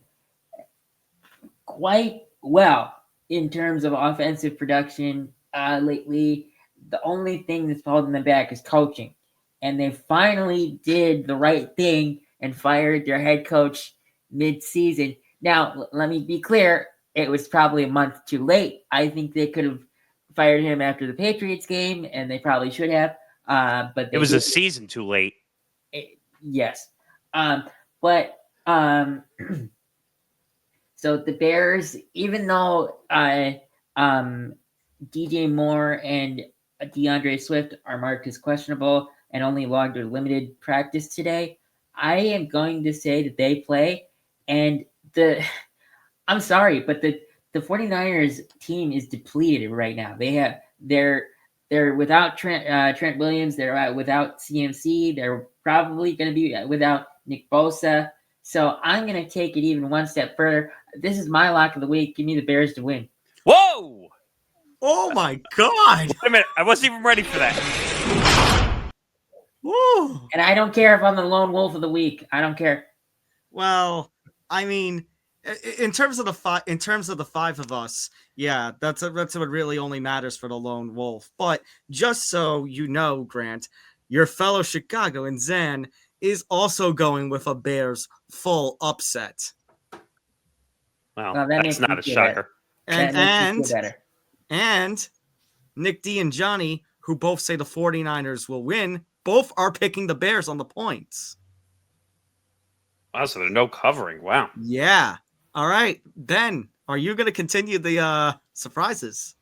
quite well in terms of offensive production lately. The only thing that's holding them back is coaching, and they finally did the right thing and fired their head coach mid-season. Now, let me be clear. It was probably a month too late. I think they could have fired him after the Patriots game, and they probably should have. But It was a season too late. Yes. So the Bears, even though DJ Moore and DeAndre Swift are marked as questionable and only logged a limited practice today, I am going to say that they play. And I'm sorry, but the 49ers team is depleted right now. They're without Trent Williams. They're without CMC. They're probably going to be without Nick Bosa. So I'm going to take it even one step further. This is my lock of the week. Give me the Bears to win. Whoa! Oh my God! Wait a minute. I wasn't even ready for that. Woo. And I don't care if I'm the lone wolf of the week. I don't care. Well, I mean, in terms of the five of us, yeah, that's what really only matters for the lone wolf. But just so you know, Grant, your fellow Chicagoan Zen is also going with a Bears full upset. Wow, Well, that that's makes me not a feel shocker. That makes me feel better. And Nick D and Johnny, who both say the 49ers will win, both are picking the Bears on the points. Wow, so there's no covering. Wow. Yeah. All right. Ben, are you going to continue the surprises?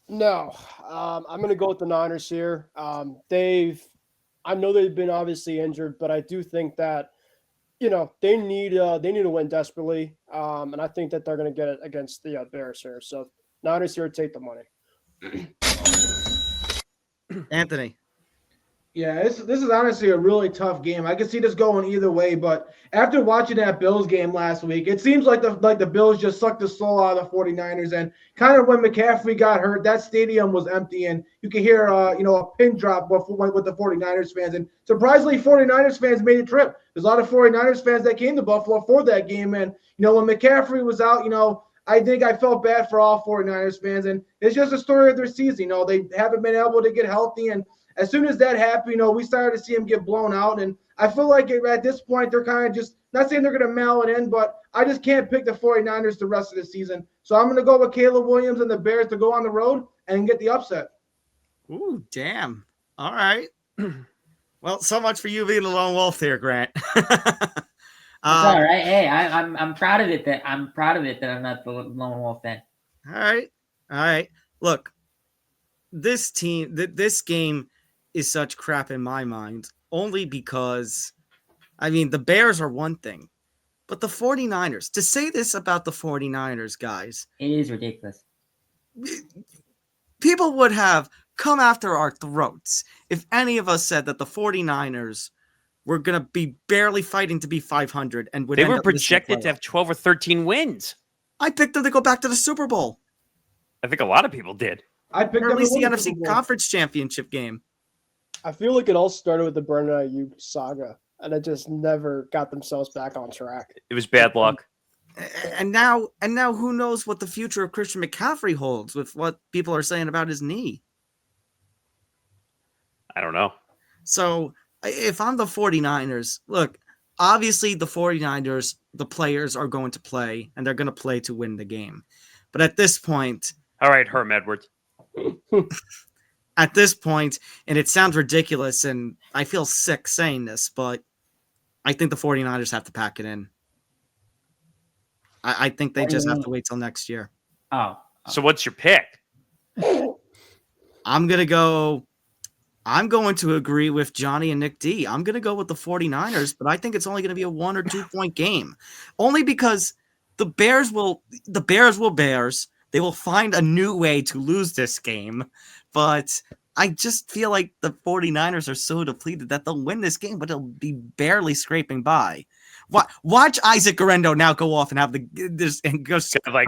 No, I'm going to go with the Niners here. I know they've been obviously injured, but I do think that, they need to win desperately, and I think that they're going to get it against the Bears here. So Niners here, take the money. Anthony. Yeah, this is honestly a really tough game. I can see this going either way, but after watching that Bills game last week, it seems like the Bills just sucked the soul out of the 49ers. And kind of when McCaffrey got hurt, that stadium was empty, and you could hear a pin drop with the 49ers fans. And surprisingly, 49ers fans made a trip. There's a lot of 49ers fans that came to Buffalo for that game. And when McCaffrey was out, I think I felt bad for all 49ers fans, and it's just a story of their season. They haven't been able to get healthy, and as soon as that happened, we started to see them get blown out. And I feel like at this point, they're kind of just not saying they're going to mail it in, but I just can't pick the 49ers the rest of the season. So I'm going to go with Caleb Williams and the Bears to go on the road and get the upset. Ooh, damn. All right. Well, so much for you being a lone wolf here, Grant. It's all right. Hey, I'm proud of it that I'm not the lone wolf then. All right. Look, this game is such crap in my mind, only because, the Bears are one thing, but the 49ers, to say this about the 49ers, guys, it is ridiculous. People would have come after our throats if any of us said that the 49ers were going to be barely fighting to be 500 and would They were projected to have 12 or 13 wins. I picked them to go back to the Super Bowl. I think a lot of people did. I picked or at them least to the win the NFC Super Bowl. Conference Championship game. I feel like it all started with the Brandon Ayuk saga, and it just never got themselves back on track. It was bad luck. And now who knows what the future of Christian McCaffrey holds with what people are saying about his knee. I don't know. So if I'm the 49ers, look, obviously the 49ers, the players are going to play, and they're going to play to win the game. But at this point... All right, Herm Edwards. At this point, and it sounds ridiculous, and I feel sick saying this, but I think the 49ers have to pack it in. I think they just have to wait till next year. Oh. So what's your pick? I'm going to agree with Johnny and Nick D. I'm going to go with the 49ers, but I think it's only going to be a 1 or 2 point game. Only because the Bears will Bears. They will find a new way to lose this game, but I just feel like the 49ers are so depleted that they'll win this game, but they'll be barely scraping by. Watch Isaac Guerrero now go off and have like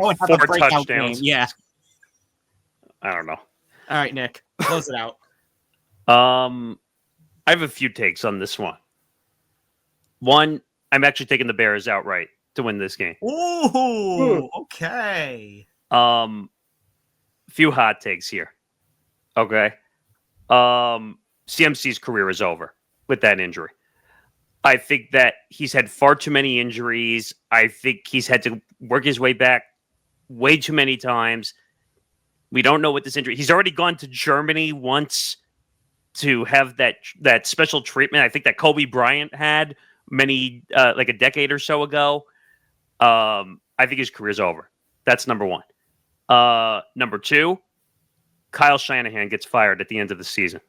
4 touchdowns. Game. Yeah. I don't know. All right, Nick, close it out. I have a few takes on this one. One, I'm actually taking the Bears outright to win this game. Ooh, okay. Few hot takes here. Okay. CMC's career is over with that injury. I think that he's had far too many injuries. I think he's had to work his way back way too many times. We don't know what this injury. He's already gone to Germany once to have that special treatment. I think that Kobe Bryant had like a decade or so ago. I think his career's over. That's number one. Number two, Kyle Shanahan gets fired at the end of the season.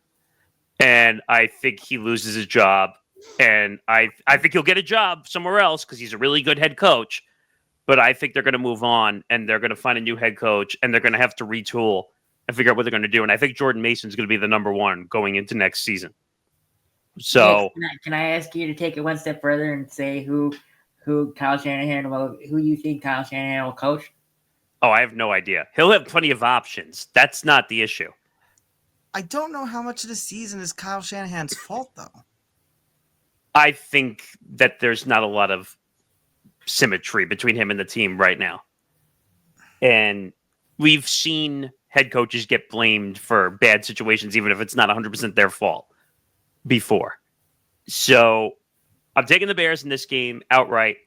And I think he loses his job. And I think he'll get a job somewhere else because he's a really good head coach. But I think they're going to move on and they're going to find a new head coach and they're going to have to retool and figure out what they're going to do. And I think Jordan Mason's going to be the number one going into next season. So can I ask you to take it one step further and say who who you think Kyle Shanahan will coach? Oh, I have no idea. He'll have plenty of options. That's not the issue. I don't know how much of the season is Kyle Shanahan's fault, though. I think that there's not a lot of symmetry between him and the team right now. And we've seen head coaches get blamed for bad situations, even if it's not 100% their fault, before. So I'm taking the Bears in this game outright.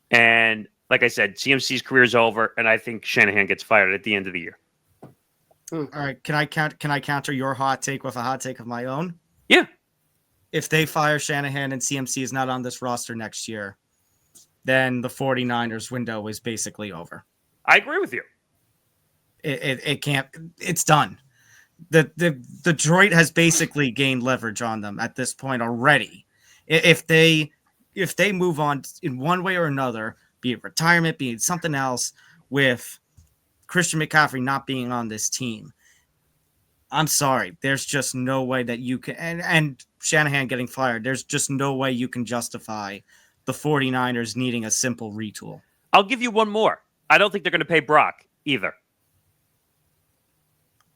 And like I said, CMC's career is over, and I think Shanahan gets fired at the end of the year. All right, can I counter your hot take with a hot take of my own? Yeah. If they fire Shanahan and CMC is not on this roster next year, then the 49ers window is basically over. I agree with you. It can't. It's done. The Detroit has basically gained leverage on them at this point already. If they move on in one way or another, be it retirement, be it something else, with Christian McCaffrey not being on this team, I'm sorry. There's just no way that you can, and Shanahan getting fired, there's just no way you can justify the 49ers needing a simple retool. I'll give you one more. I don't think they're going to pay Brock either.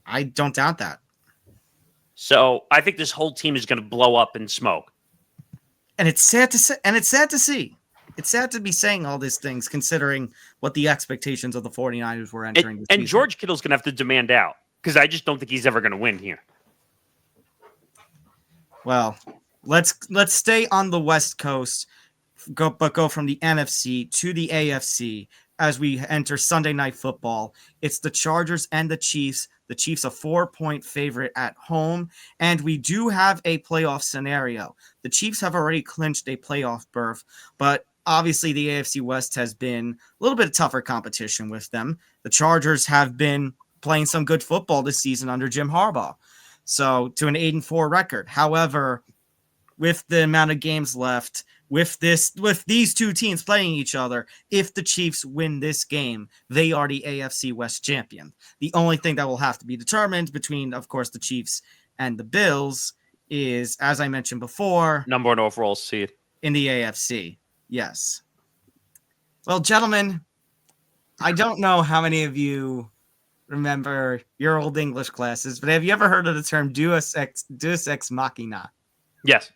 I don't doubt that. So I think this whole team is going to blow up in smoke. And it's sad to say, It's sad to be saying all these things, considering what the expectations of the 49ers were entering this season. And George Kittle's going to have to demand out, because I just don't think he's ever going to win here. Well, let's stay on the West Coast, go from the NFC to the AFC as we enter Sunday Night Football. It's the Chargers and the Chiefs. The Chiefs a 4-point favorite at home, and we do have a playoff scenario. The Chiefs have already clinched a playoff berth, but obviously the AFC West has been a little bit of tougher competition with them. The Chargers have been playing some good football this season under Jim Harbaugh, so to an 8-4 record. However, with the amount of games left, with these two teams playing each other, if the Chiefs win this game, they are the AFC West champion. The only thing that will have to be determined between, of course, the Chiefs and the Bills is, as I mentioned before, number 1 overall seed in the AFC. Yes. Well, gentlemen, I don't know how many of you remember your old English classes, but have you ever heard of the term Deus ex machina? Yes.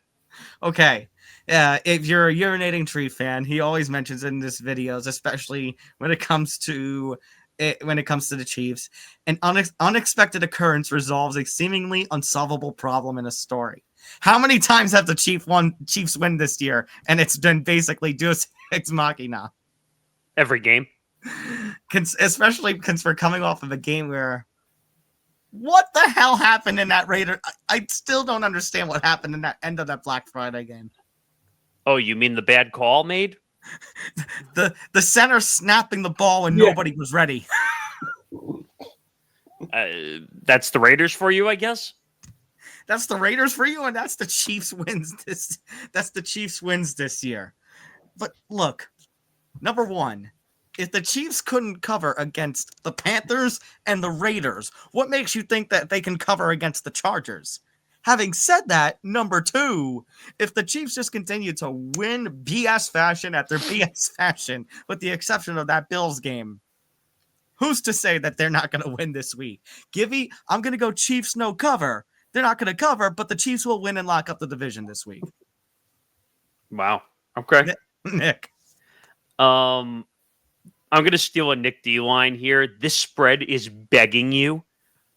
Okay. If you're a urinating tree fan, he always mentions in his videos, especially when it comes to the Chiefs, an unexpected occurrence resolves a seemingly unsolvable problem in a story. How many times have the Chiefs win this year, and it's been basically Deus ex machina? Every game. Especially because we're coming off of a game where, what the hell happened in that Raider? I still don't understand what happened in that end of that Black Friday game. Oh, you mean the bad call made? The center snapping the ball when nobody was ready. That's the Raiders for you, I guess. That's the Raiders for you, and that's the Chiefs wins this. That's the Chiefs wins this year. But look, number one, if the Chiefs couldn't cover against the Panthers and the Raiders, what makes you think that they can cover against the Chargers? Having said that, number two, if the Chiefs just continue to win BS fashion after BS fashion, with the exception of that Bills game, who's to say that they're not going to win this week? I'm going to go Chiefs no cover. They're not going to cover, but the Chiefs will win and lock up the division this week. Wow. Okay. Nick. I'm going to steal a Nick D line here. This spread is begging you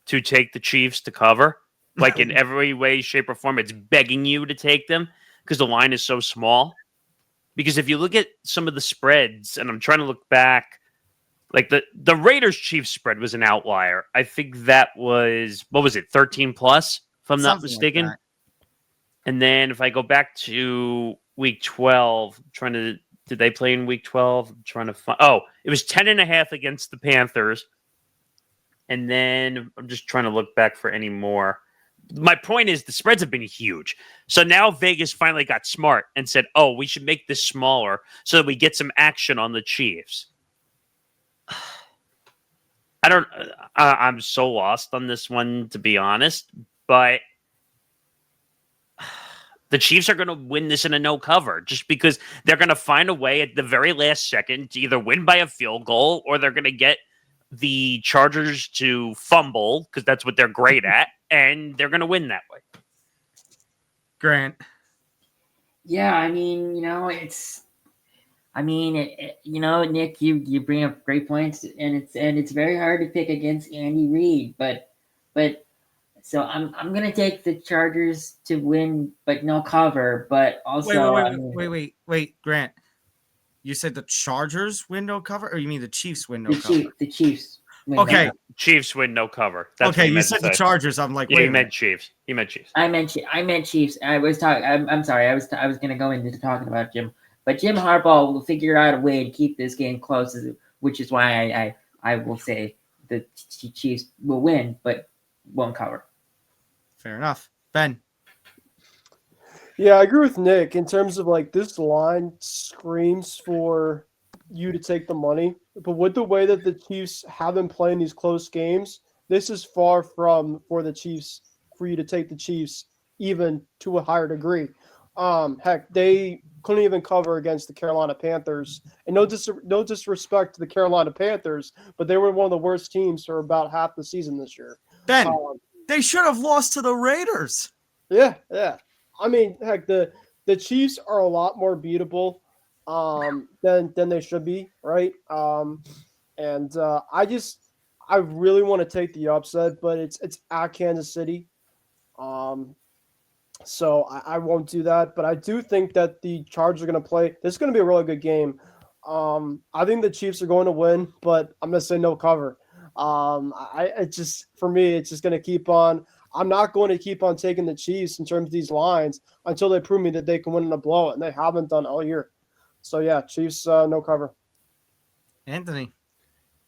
to take the Chiefs to cover. Like in every way, shape, or form, it's begging you to take them because the line is so small. Because if you look at some of the spreads, and I'm trying to look back, like the Raiders-Chiefs spread was an outlier. I think that was, 13 plus, if I'm not mistaken. Like and then if I go back to week 12, did they play in week 12? I'm trying to find, it was 10.5 against the Panthers. And then I'm just trying to look back for any more. My point is the spreads have been huge. So now Vegas finally got smart and said, we should make this smaller so that we get some action on the Chiefs. I'm so lost on this one, to be honest, but The Chiefs are going to win this in a no cover just because they're going to find a way at the very last second to either win by a field goal or they're going to get the Chargers to fumble because that's what they're great at, and they're going to win that way. Grant. Yeah, I mean, Nick, you bring up great points, and it's very hard to pick against Andy Reid, but so I'm gonna take the Chargers to win, but no cover. But also, wait, Grant. You said the Chargers win no cover, or you mean the Chiefs win no cover? The Chiefs. Okay, Chiefs win no cover. That's okay, you said the Chargers. I'm like, yeah, wait. He meant Chiefs. He meant Chiefs. I meant Chiefs. I was talking. I'm sorry. I was gonna go into talking about Jim, but Jim Harbaugh will figure out a way to keep this game close, which is why I will say the Chiefs will win, but won't cover. Fair enough. Ben. Yeah, I agree with Nick in terms of like this line screams for you to take the money. But with the way that the Chiefs have been playing these close games, this is far from for you to take the Chiefs even to a higher degree. Heck, they couldn't even cover against the Carolina Panthers. And no disrespect to the Carolina Panthers, but they were one of the worst teams for about half the season this year. Ben, they should have lost to the Raiders. Yeah. I mean, heck, the Chiefs are a lot more beatable than they should be, right? I really want to take the upset, but it's at Kansas City. So I won't do that, but I do think that the Chargers are going to play. This is going to be a really good game. I think the Chiefs are going to win, but I'm going to say no cover. For me, it's just going to keep on. I'm not going to keep on taking the Chiefs in terms of these lines until they prove me that they can win in a blowout, and they haven't done all year. So yeah, Chiefs no cover. Anthony.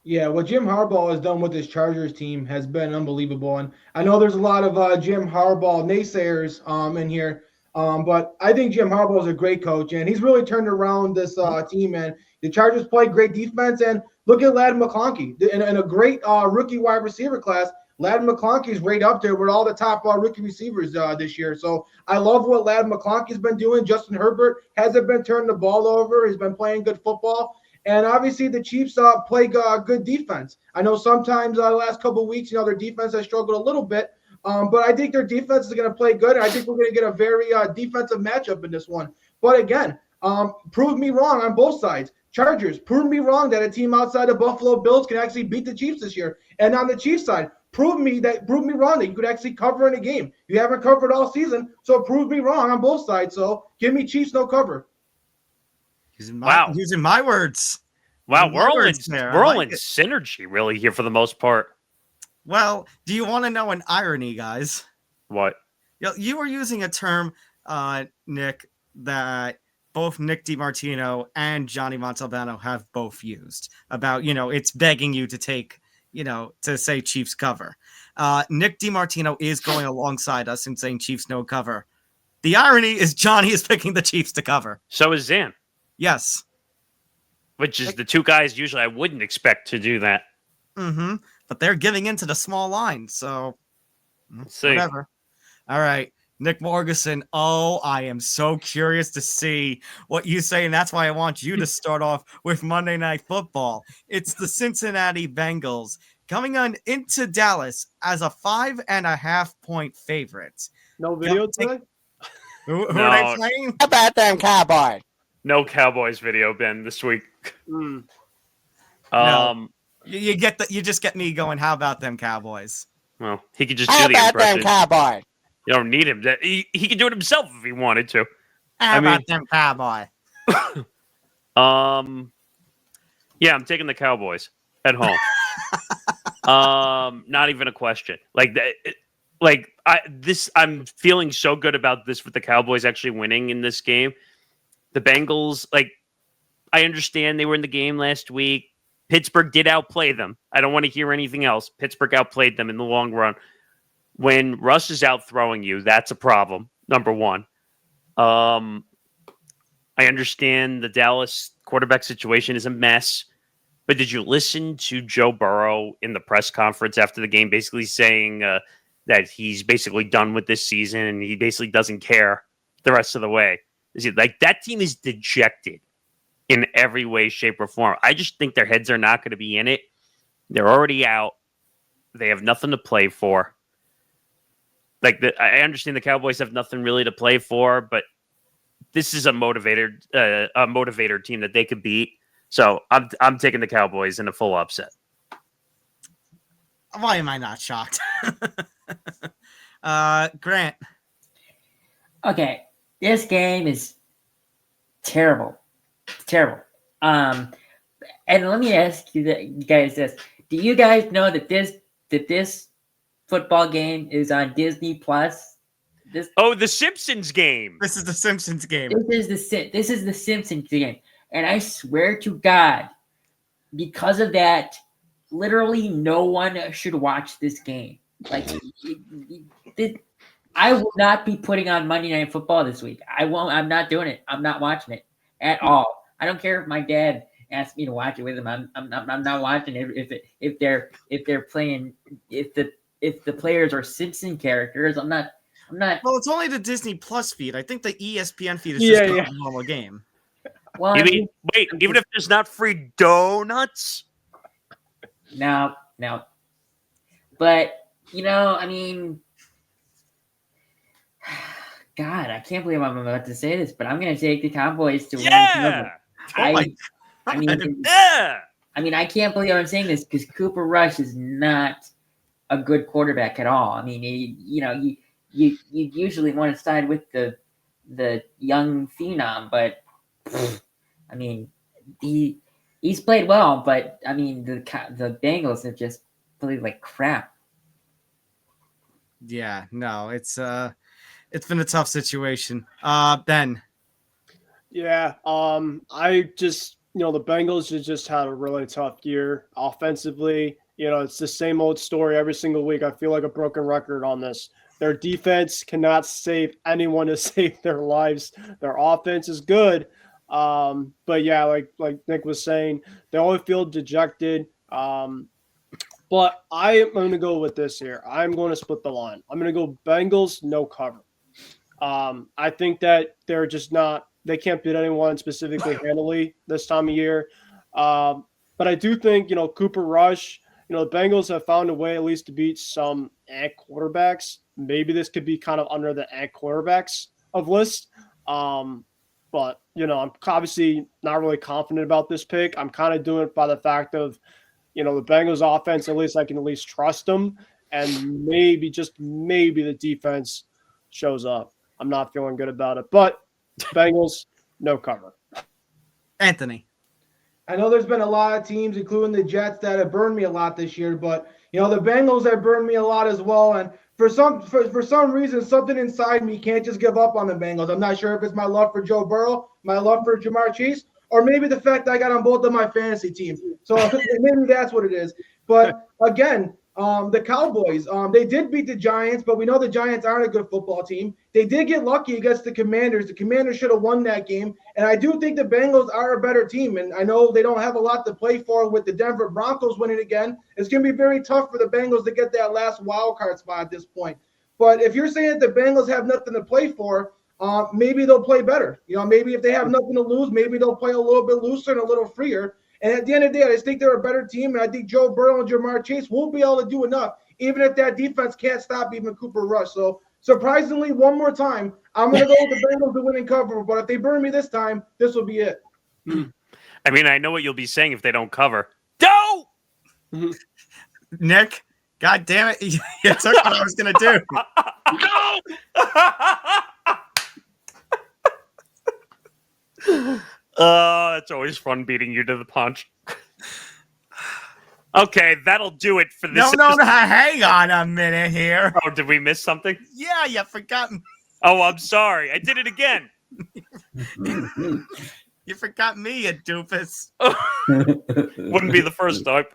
Yeah, what Jim Harbaugh has done with this Chargers team has been unbelievable. And I know there's a lot of Jim Harbaugh naysayers in here, but I think Jim Harbaugh is a great coach, and he's really turned around this team. And the Chargers play great defense, and look at Ladd McConkey in a great rookie wide receiver class. Ladd McConkey is right up there with all the top rookie receivers this year. So I love what Ladd McConkey's been doing. Justin Herbert hasn't been turning the ball over. He's been playing good football. And obviously the Chiefs play good defense. I know sometimes the last couple of weeks, their defense has struggled a little bit. But I think their defense is going to play good. And I think we're going to get a very defensive matchup in this one. But again, prove me wrong on both sides. Chargers, prove me wrong that a team outside the Buffalo Bills can actually beat the Chiefs this year. And on the Chiefs side, prove me wrong that you could actually cover in a game. You haven't covered all season, so prove me wrong on both sides. So give me Chiefs no cover. Using my words. Wow, we're all in synergy really here for the most part. Well, do you want to know an irony, guys? What? You were using a term, Nick, that both Nick DiMartino and Johnny Montalbano have both used about, it's begging you to take, to say Chiefs cover. Nick DiMartino is going alongside us and saying Chiefs no cover. The irony is Johnny is picking the Chiefs to cover. So is Zan. Yes. Which is the two guys usually I wouldn't expect to do that. Mm-hmm. But they're giving into the small line, so see. Whatever. All right. Nick Morgeson. Oh, I am so curious to see what you say, and that's why I want you to start off with Monday Night Football. It's the Cincinnati Bengals coming on into Dallas as a 5.5-point favorite. No video today? Who are they playing? How about them Cowboys? No Cowboys video, Ben, this week. No. You just get me going. How about them Cowboys? Well, he could just do the impression. How about them Cowboys? You don't need him. He could do it himself if he wanted to. How about them Cowboys? Yeah, I'm taking the Cowboys at home. Not even a question. I'm feeling so good about this with the Cowboys actually winning in this game. The Bengals, I understand they were in the game last week. Pittsburgh did outplay them. I don't want to hear anything else. Pittsburgh outplayed them in the long run. When Russ is out throwing you, that's a problem, number one. I understand the Dallas quarterback situation is a mess, but did you listen to Joe Burrow in the press conference after the game basically saying that he's basically done with this season and he basically doesn't care? the rest of the way. Like, that team is dejected in every way, shape, or form. I just think their heads are not going to be in it. They're already out. They have nothing to play for. Like, I understand the Cowboys have nothing really to play for, but this is a motivator team that they could beat. So I'm taking the Cowboys in a full upset. Why am I not shocked? Grant. Okay, this game is terrible. It's terrible. And let me ask you guys this: do you guys know that this football game is on Disney Plus? The Simpsons game. This is the Simpsons game. This is the Simpsons game, and I swear to God, because of that, literally no one should watch this game. Like, I will not be putting on Monday Night Football this week. I won't. I'm not doing it. I'm not watching it at all. I don't care if my dad asked me to watch it with him. I'm not watching it if they're playing if the players are Simpson characters. I'm not. Well, it's only the Disney Plus feed. I think the ESPN feed is just a normal game. Well, Wait, even if there's not free donuts? No. But, I mean, God, I can't believe I'm about to say this, but I'm going to take the Cowboys to win. Yeah! I mean, I can't believe I'm saying this because Cooper Rush is not a good quarterback at all. I mean, you usually want to side with the young phenom, but I mean, he's played well, but I mean, the Bengals have just played like crap. Yeah, no, it's been a tough situation. Ben. Yeah, I just the Bengals have just had a really tough year offensively. It's the same old story every single week. I feel like a broken record on this. Their defense cannot save anyone to save their lives. Their offense is good. But yeah, like Nick was saying, they always feel dejected. But I am going to go with this here. I'm going to split the line. I'm going to go Bengals, no cover. I think that they're just not – they can't beat anyone specifically handily this time of year. But I do think, Cooper Rush, the Bengals have found a way at least to beat some quarterbacks. Maybe this could be kind of under the quarterbacks of list. But, I'm obviously not really confident about this pick. I'm kind of doing it by the fact of, the Bengals offense, at least I can at least trust them. And maybe, just maybe the defense shows up. I'm not feeling good about it. But Bengals, no cover. Anthony. I know there's been a lot of teams, including the Jets, that have burned me a lot this year, but the Bengals have burned me a lot as well. And for some reason, something inside me can't just give up on the Bengals. I'm not sure if it's my love for Joe Burrow, my love for Jamar Chase, or maybe the fact that I got on both of my fantasy teams. So maybe that's what it is. But again, the Cowboys, they did beat the Giants, but we know the Giants aren't a good football team. They did get lucky against the Commanders. The Commanders should have won that game. And I do think the Bengals are a better team. And I know they don't have a lot to play for with the Denver Broncos winning again. It's going to be very tough for the Bengals to get that last wild card spot at this point. But if you're saying that the Bengals have nothing to play for, maybe they'll play better. Maybe if they have nothing to lose, maybe they'll play a little bit looser and a little freer. And at the end of the day, I just think they're a better team, and I think Joe Burrow and Jamar Chase won't be able to do enough, even if that defense can't stop even Cooper Rush. So, surprisingly, one more time, I'm going to go with the Bengals to win and cover, but if they burn me this time, this will be it. I mean, I know what you'll be saying if they don't cover. Don't! Nick, God damn it, you took what I was going to do. It's always fun beating you to the punch. Okay, that'll do it for this. No, hang on a minute here. Oh, did we miss something? Yeah, you forgot. Oh, I'm sorry. I did it again. You forgot me, you doofus. Wouldn't be the first time.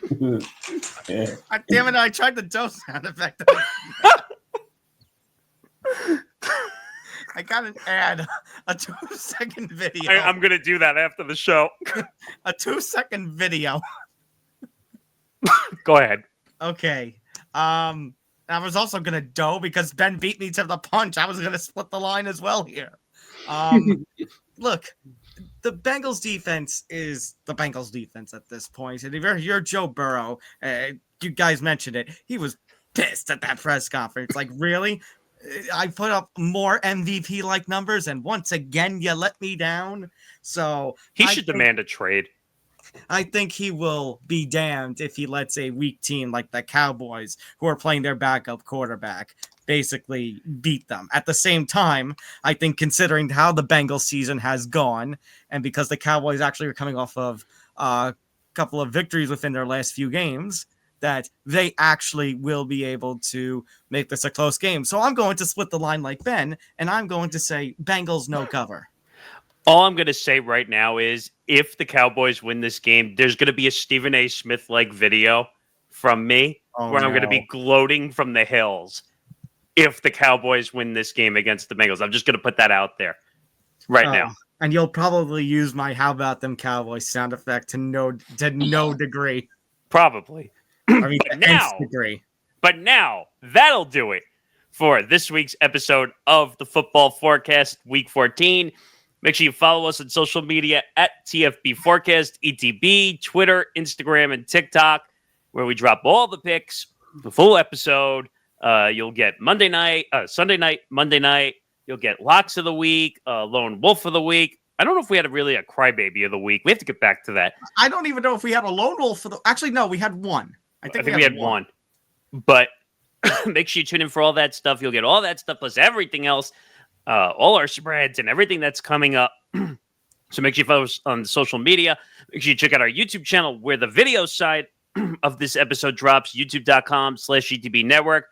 God damn it, I tried the dough sound effect. I got an ad, a 2-second video. I'm going to do that after the show. A 2-second video. Go ahead. Okay. I was also going to dough because Ben beat me to the punch. I was going to split the line as well here. Look, the Bengals defense is the Bengals defense at this point. And if you're Joe Burrow, you guys mentioned it. He was pissed at that press conference. Like, really? I put up more MVP-like numbers, and once again, you let me down. So he should demand a trade. I think he will be damned if he lets a weak team like the Cowboys, who are playing their backup quarterback, basically beat them. At the same time, I think considering how the Bengals season has gone, and because the Cowboys actually are coming off of a couple of victories within their last few games, that they actually will be able to make this a close game. So I'm going to split the line like Ben, and I'm going to say Bengals no cover. All I'm going to say right now is if the Cowboys win this game, there's going to be a Stephen A. Smith-like video from me where I'm going to be gloating from the hills if the Cowboys win this game against the Bengals. I'm just going to put that out there now. And you'll probably use my "How about them Cowboys" sound effect to no degree. Probably. I mean, degree. But now, that'll do it for this week's episode of the Football Forecast, Week 14. Make sure you follow us on social media at TFB Forecast, ETB, Twitter, Instagram, and TikTok, where we drop all the picks, the full episode. You'll get Sunday night, Monday night. You'll get Locks of the Week, Lone Wolf of the Week. I don't know if we had a Crybaby of the Week. We have to get back to that. I don't even know if we had a Lone Wolf for the... Actually, no, we had one. I think we had one. But make sure you tune in for all that stuff. You'll get all that stuff plus everything else. All our spreads and everything that's coming up. So make sure you follow us on social media. Make sure you check out our YouTube channel where the video side of this episode drops, youtube.com/ETB Network.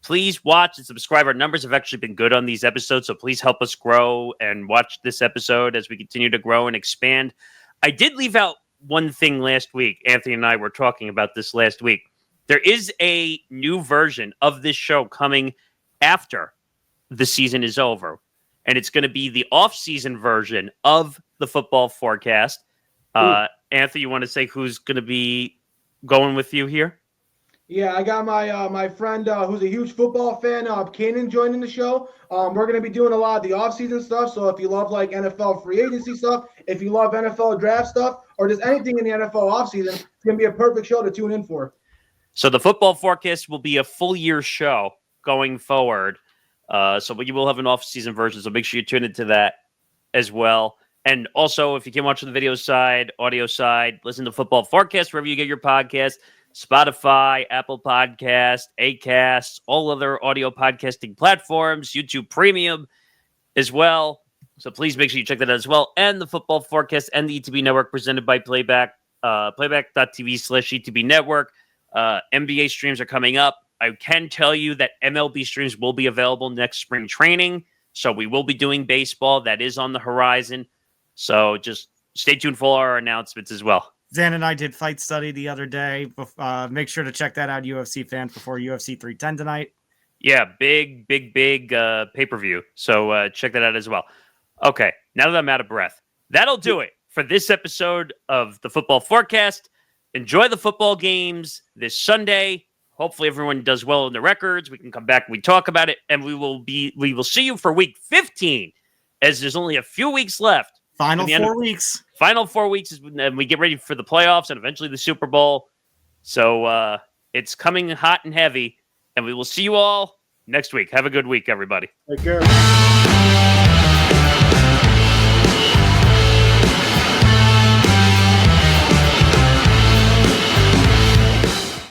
Please watch and subscribe. Our numbers have actually been good on these episodes, so please help us grow and watch this episode as we continue to grow and expand. I did leave out one thing last week. Anthony and I were talking about this last week. There is a new version of this show coming after the season is over, and it's going to be the off-season version of the Football Forecast. Anthony, you want to say who's going to be going with you here? Yeah, I got my friend who's a huge football fan, Kanan, joining the show. We're going to be doing a lot of the off-season stuff, so if you love like NFL free agency stuff, if you love NFL draft stuff, or just anything in the NFL off-season, it's going to be a perfect show to tune in for. So the Football Forecast will be a full-year show going forward. So you will have an off-season version, so make sure you tune into that as well. And also, if you can watch the video side, audio side, listen to Football Forecast wherever you get your podcast, Spotify, Apple Podcasts, Acast, all other audio podcasting platforms, YouTube Premium as well. So please make sure you check that out as well. And the Football Forecast and the ETB Network presented by Playback, playback.tv/ETB Network. NBA streams are coming up. I can tell you that MLB streams will be available next spring training. So we will be doing baseball. That is on the horizon. So just stay tuned for all our announcements as well. Zan and I did Fight Study the other day. Make sure to check that out, UFC fans, before UFC 310 tonight. Yeah, big pay-per-view. So check that out as well. Okay, now that I'm out of breath, that'll do it for this episode of the Football Forecast. Enjoy the football games this Sunday. Hopefully everyone does well in the records. We can come back and we talk about it, and we will see you for week 15, as there's only a few weeks left. Final 4 weeks. Final 4 weeks, and we get ready for the playoffs and eventually the Super Bowl. So it's coming hot and heavy, and we will see you all next week. Have a good week, everybody. Take care.